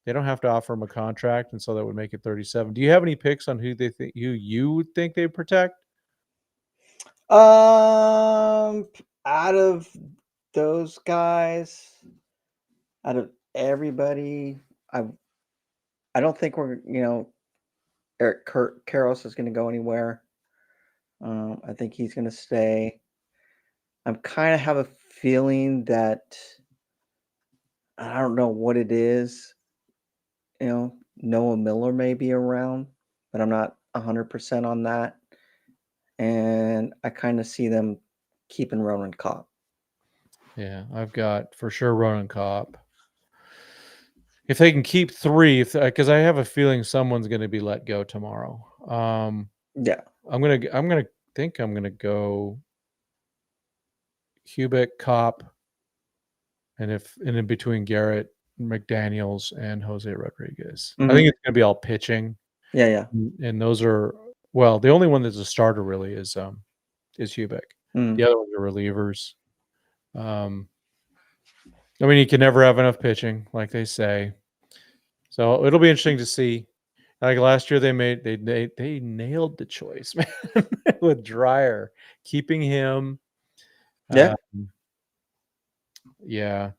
they don't have to offer him a contract, and so that would make it 37. Do you have any picks on who you would think they'd protect? Out of those guys, out of everybody, I don't think Eric Karros is going to go anywhere. I think he's going to stay. I kind of have a feeling that I don't know what it is. Noah Miller may be around, but I'm not 100% on that. And I kind of see them keeping Ronan Kopp. Yeah, I've got for sure Ronan Kopp. If they can keep 3, because I have a feeling someone's going to be let go tomorrow. Yeah, I'm gonna go Kubik, Kopp, and in between Garrett, McDaniels, and Jose Rodriguez. mm-hmm. I think it's gonna be all pitching. Yeah. And those are the only one that's a starter really is Kubik. Mm-hmm. The other ones are relievers. I mean, you can never have enough pitching, like they say. So it'll be interesting to see. Like last year, they nailed the choice, man, with Dreyer, keeping him. Yeah. Yeah.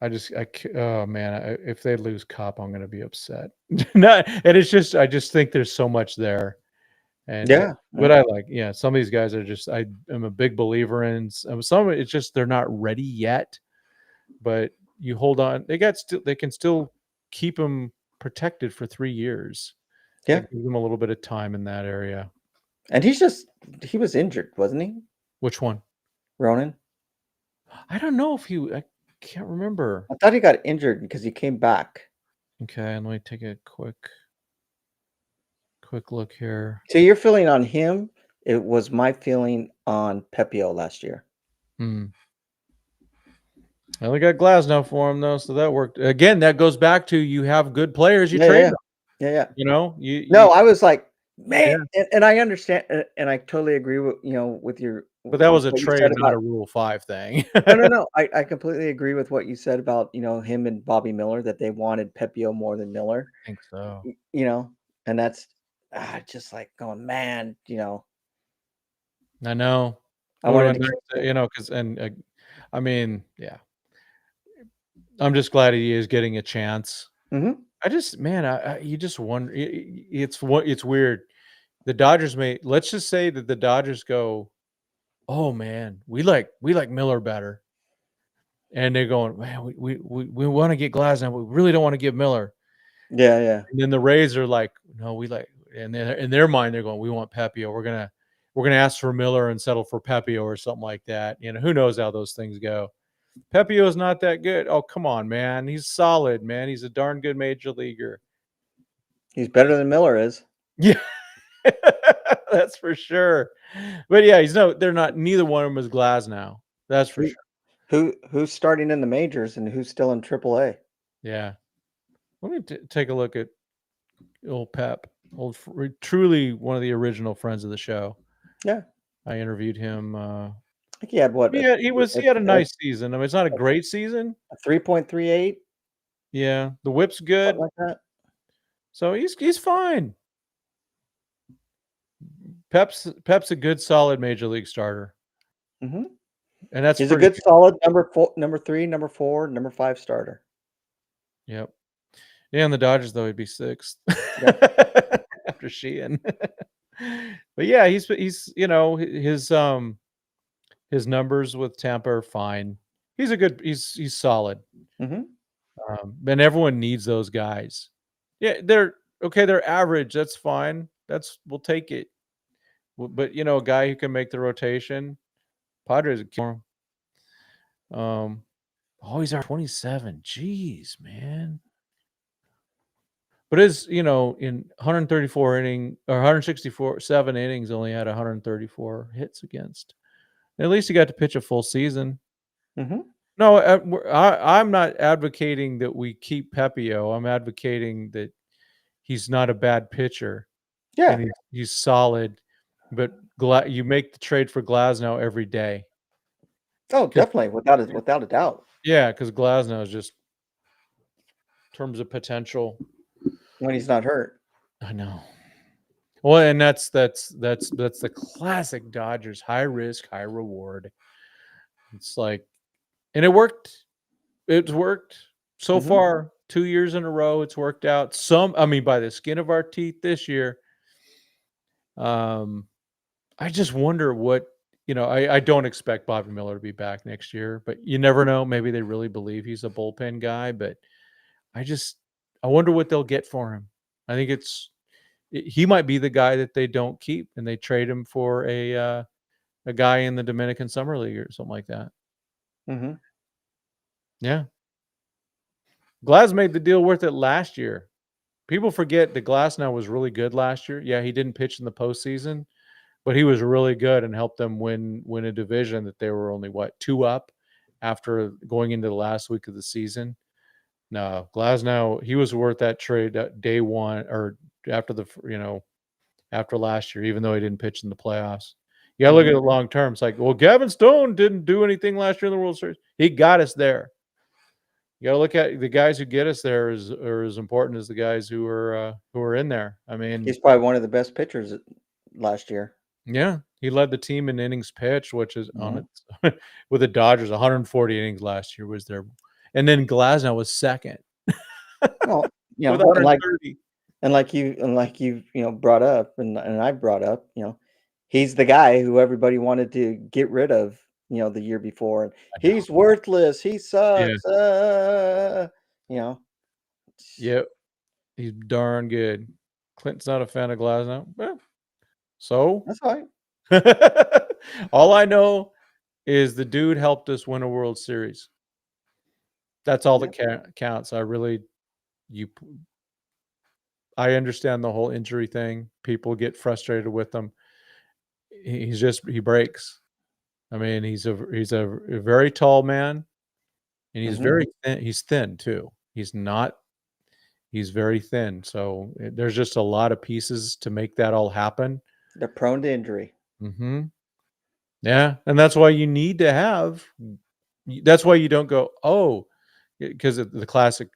Oh man, if they lose Kopp, I'm going to be upset. And it's just, I just think there's so much there. And what I like, some of these guys are just, I am a big believer in. Some it's just they're not ready yet, but you hold on. They can still keep him protected for 3 years. Yeah. That gives him a little bit of time in that area. And he was injured, wasn't he? Which one? Ronan? I don't know if I can't remember. I thought he got injured because he came back. Okay, let me take a quick look here. So your feeling on him, it was my feeling on Pepio last year. I only got Glasnow for him though, so that worked. Again, that goes back to you have good players, you trade them. Yeah. You know, No, I was like, man, Yeah. and I understand, and I totally agree with with your But that was a what you trade, said not about. a Rule 5 thing. No. I completely agree with what you said about him and Bobby Miller, that they wanted Pepio more than Miller. I think so. And that's just like going, man. I know. I It wanted would've to been keep nice it. to, because I mean, yeah. I'm just glad he is getting a chance. Mhm. I just, man, you just wonder. It's weird. The Dodgers let's just say that the Dodgers go, oh man, we like Miller better, and they're going, man, we want to get Glasnow, but we really don't want to give Miller. Yeah. And then the Rays are like, no, we like, and then in their mind they're going, we want Pepio. We're gonna ask for Miller and settle for Pepio or something like that. Who knows how those things go. Pepio is not that good. Oh, come on, man. He's solid, man. He's a darn good major leaguer. He's better than Miller is. Yeah, that's for sure. But yeah, they're not. Neither one of them is Glasnow. That's for sure. Who's starting in the majors and who's still in AAA? Yeah. Let me take a look at old Pep, truly one of the original friends of the show. Yeah. I interviewed him. I think he had what? Yeah, he had a nice season. I mean, it's not a great season. A 3.38, Yeah, the whip's good, something like that. so he's fine. Pep's a good, solid major league starter, Mhm. and that's He's a pretty good, good. solid number 3, number 4, number 5 starter. Yep. Yeah, and the Dodgers though he'd be 6th after Sheehan. But yeah, he's his numbers with Tampa are fine. He's solid. Mhm. And everyone needs those guys. Yeah, they're okay. They're average. That's fine. We'll take it. But a guy who can make the rotation, Padres would kill him. He's our 27. Jeez, man. But in 134 inning or 167 innings, only had 134 hits against. At least he got to pitch a full season. Mhm. No, I'm not advocating that we keep Pepio. I'm advocating that he's not a bad pitcher, Yeah. and he's solid. But you make the trade for Glasnow every day. Oh, definitely, without a doubt. Yeah, because Glasnow is just in terms of potential. When he's not hurt. I know. Well, and that's the classic Dodgers: high risk, high reward. It's like, and it worked. It's worked so Mhm. far. 2 years in a row, it's worked out. By the skin of our teeth this year. I just wonder what I don't expect Bobby Miller to be back next year, but you never know. Maybe they really believe he's a bullpen guy, but I wonder what they'll get for him. I think he might be the guy that they don't keep and they trade him for a guy in the Dominican Summer League or something like that. Mhm. Yeah. Glass made the deal worth it last year. People forget that Glasnow was really good last year. Yeah, he didn't pitch in the postseason, but he was really good and helped them win a division that they were only 2 up after going into the last week of the season. No, Glasnow, he was worth that trade day one or after after last year, even though he didn't pitch in the playoffs. You gotta look at it long term. It's like, well, Gavin Stone didn't do anything last year in the World Series. He got us there. You got to look at the guys who get us there are as important as the guys who are in there. I mean, He's probably one of the best pitchers last year. yeah, he led the team in innings pitched, which is on Mhm. it with the Dodgers. 140 innings last year was their, and then Glasnow was second Well, with and like 130. brought up, and I brought up, he's the guy who everybody wanted to get rid of, the year before, and I know. he's worthless, he Yeah, sucks, you know, Yep. He's darn good. Clinton's not a fan of Glasnow. Well, so That's fine. all I know is the dude helped us win a World Series. That's all that counts. I understand the whole injury thing. People get frustrated with him. He breaks. I mean, he's a very tall man, and he's very thin. He's thin too. He's very thin. So there's just a lot of pieces to make that all happen. They're prone to injury. Mm-hmm. Yeah, and that's why you need to have. That's why you don't go, oh, because the classic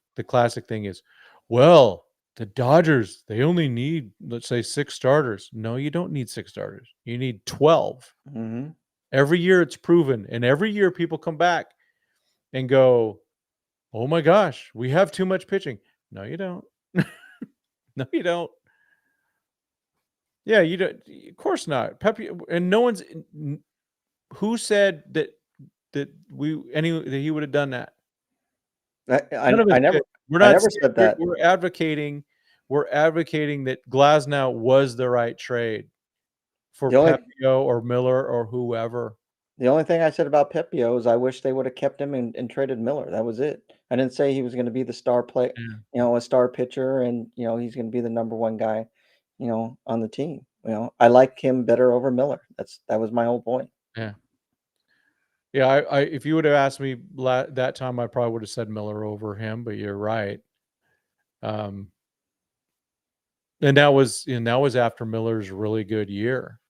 thing is, well, the Dodgers, they only need, let's say, 6 starters. No, you don't need 6 starters. You need 12. Mm-hmm. Every year it's proven, and every year people come back and go, oh my gosh, we have too much pitching. No, you don't. No, you don't. Yeah, you don't. Of course not. Pepe, and no one's. Who said that that he would have done that? None of us I did. never I never said that. We're advocating that Glasnow was the right trade for Pepio or Miller or whoever. The only thing I said about Pepio is I wish they would have kept him and traded Miller. That was it. I didn't say he was going to be the star play, a star pitcher, and he's going to be the number one guy, on the team. I like him better over Miller. That was my whole point. Yeah. Yeah, I if you would have asked me that time, I probably would have said Miller over him, but you're right. And that was after Miller's really good year.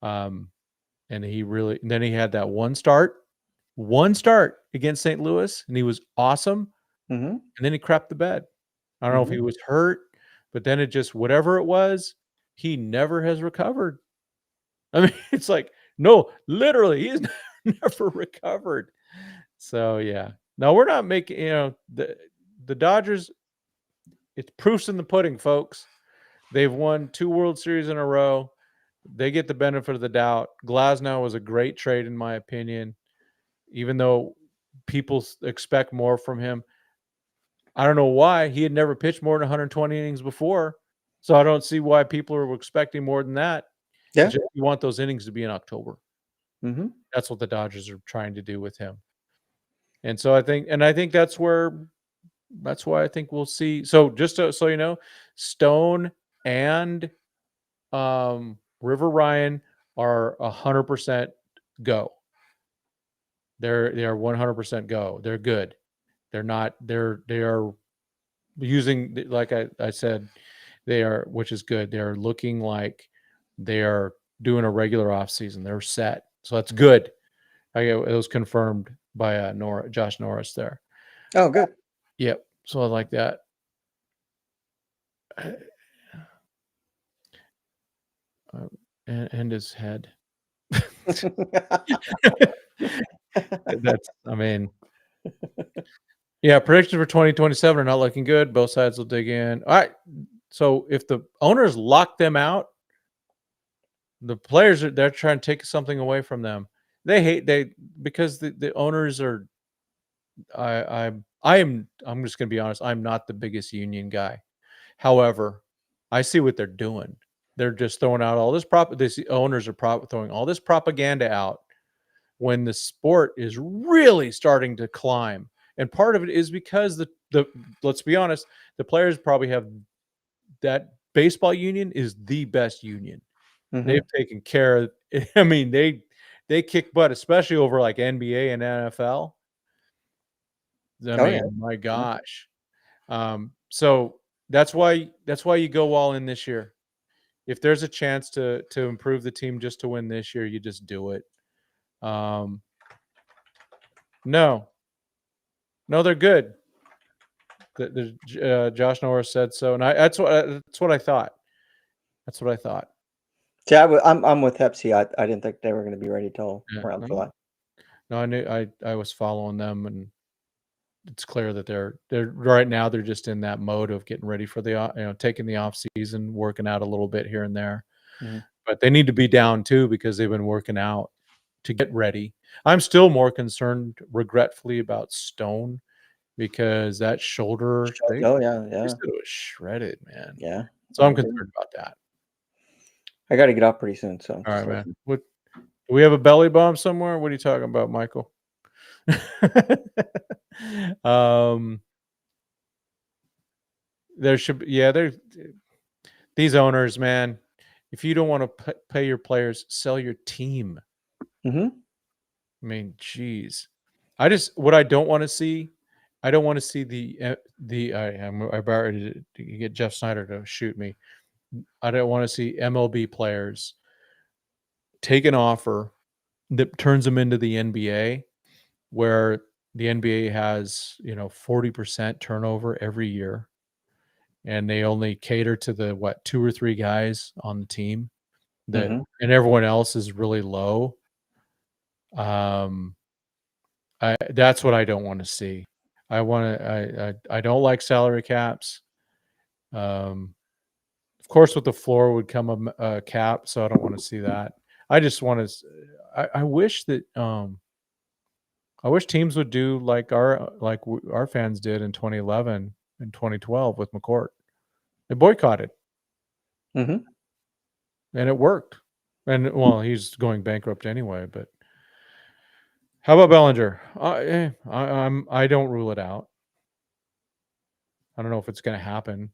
And then he had that one start against St. Louis, and he was awesome. Mm-hmm. And then he crapped the bed. I don't know if he was hurt, but then it just, whatever it was, he never has recovered. I mean, it's like, no, literally, he's never recovered. So yeah, no, we're not making, the Dodgers. It's proofs in the pudding, folks. They've won 2 World Series in a row. They get the benefit of the doubt. Glasnow was a great trade, in my opinion, even though people expect more from him. I don't know why. He had never pitched more than 120 innings before, so I don't see why people are expecting more than that. Yeah, you want those innings to be in October. Mm-hmm. That's what the Dodgers are trying to do with him. And so I think that's why I think we'll see. So just so you know, Stone and River Ryan are 100% go. They are 100% go. They're good. They are using, like I said, they are, which is good. They are looking like they are doing a regular off season. They're set. So that's good. It was confirmed by Josh Norris there. Oh, good. Yep. So I like that. And his head. Yeah, predictions for 2027 are not looking good. Both sides will dig in. All right. So if the owners lock them out, the players they're trying to take something away from them. Because the owners are. I'm just going to be honest. I'm not the biggest union guy. However, I see what they're doing. They're just throwing out all this the owners are throwing all this propaganda out when the sport is really starting to climb. And part of it is because let's be honest, the players probably have that baseball union is the best union. Mm-hmm. They've taken care of. I mean, they kick butt, especially over like NBA and NFL. My gosh. So that's why you go all in this year. If there's a chance to improve the team just to win this year, you just do it. No, they're good. Josh Norris said so, and that's what I thought. That's what I thought. Yeah, I'm with Pepsi. I didn't think they were going to be ready till around July. No, I knew I was following them, and it's clear that they're right now. They're just in that mode of getting ready for the taking the off season, working out a little bit here and there. Mm-hmm. But they need to be down too because they've been working out to get ready. I'm still more concerned, regretfully, about Stone because that shoulder, they Oh yeah, said yeah, it was shredded, man. yeah. So I I'm agree. concerned about that. I got to get off pretty soon, so I'm All just right, man. looking. What do we have a belly bomb somewhere? What are you talking about, Michael? um, there should be, yeah, there. These owners, man. If you don't want to pay your players, sell your team. Mm-hmm. I mean, geez. What I don't want to see. I don't want to see the. I'm about to get Jeff Snyder to shoot me. I don't want to see MLB players take an offer that turns them into the NBA, where the NBA has 40% turnover every year, and they only cater to the 2 or 3 guys on the team that, Mm-hmm. and everyone else is really low. That's what I don't want to see. I don't like salary caps. Of course, with the floor would come a cap, so I don't want to see that. I just want to. I wish that. I wish teams would do like our fans did in 2011 and 2012 with McCourt. They boycotted, Mm-hmm. and it worked. And well, he's going bankrupt anyway. But how about Bellinger? I don't rule it out. I don't know if it's going to happen.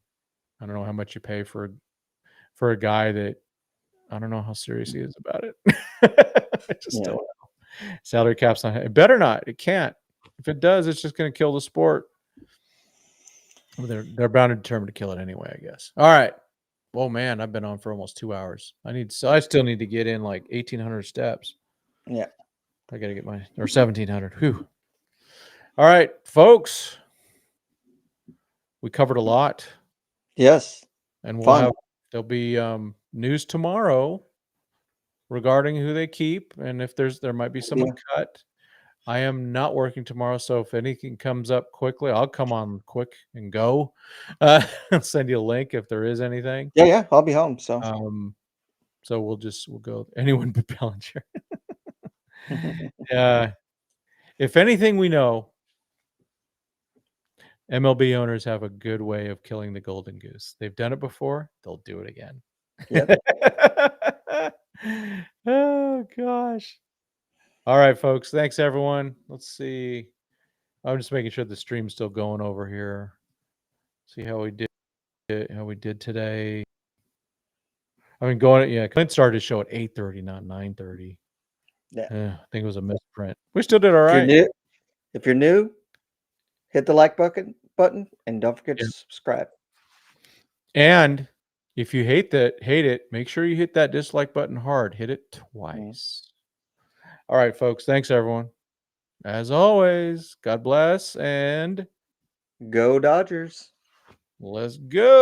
I don't know how much you pay for a guy that I don't know how serious he is about it. I just don't know. Salary cap's not. It better not. It can't. If it does, it's just going to kill the sport. Well, they're bound and determined to kill it anyway, I guess. All right. Oh man, I've been on for almost 2 hours. I still need to get in like 1,800 steps. Yeah. I got to get or 1,700. Whew. All right, folks. We covered a lot, Yes. and Fun. there'll be news tomorrow regarding who they keep, and if there might be someone cut. I am not working tomorrow, so if anything comes up quickly, I'll come on quick and go. I'll send you a link if there is anything. Yeah, yeah. I'll be home. So. So we'll go anyone but Bellinger. If anything we know, MLB owners have a good way of killing the golden goose. They've done it before. They'll do it again. Yep. Oh gosh. All right, folks. Thanks everyone. Let's see. I'm just making sure the stream's still going over here. See how we did today. I mean, Clint started to show at 8:30, not 9:30. Yeah. I think it was a misprint. We still did all right. If you're new, hit the like button, and don't forget to subscribe. And if you hate it, make sure you hit that dislike button hard. Hit it twice. All right, folks. Thanks, everyone. As always, God bless and go Dodgers. Let's go.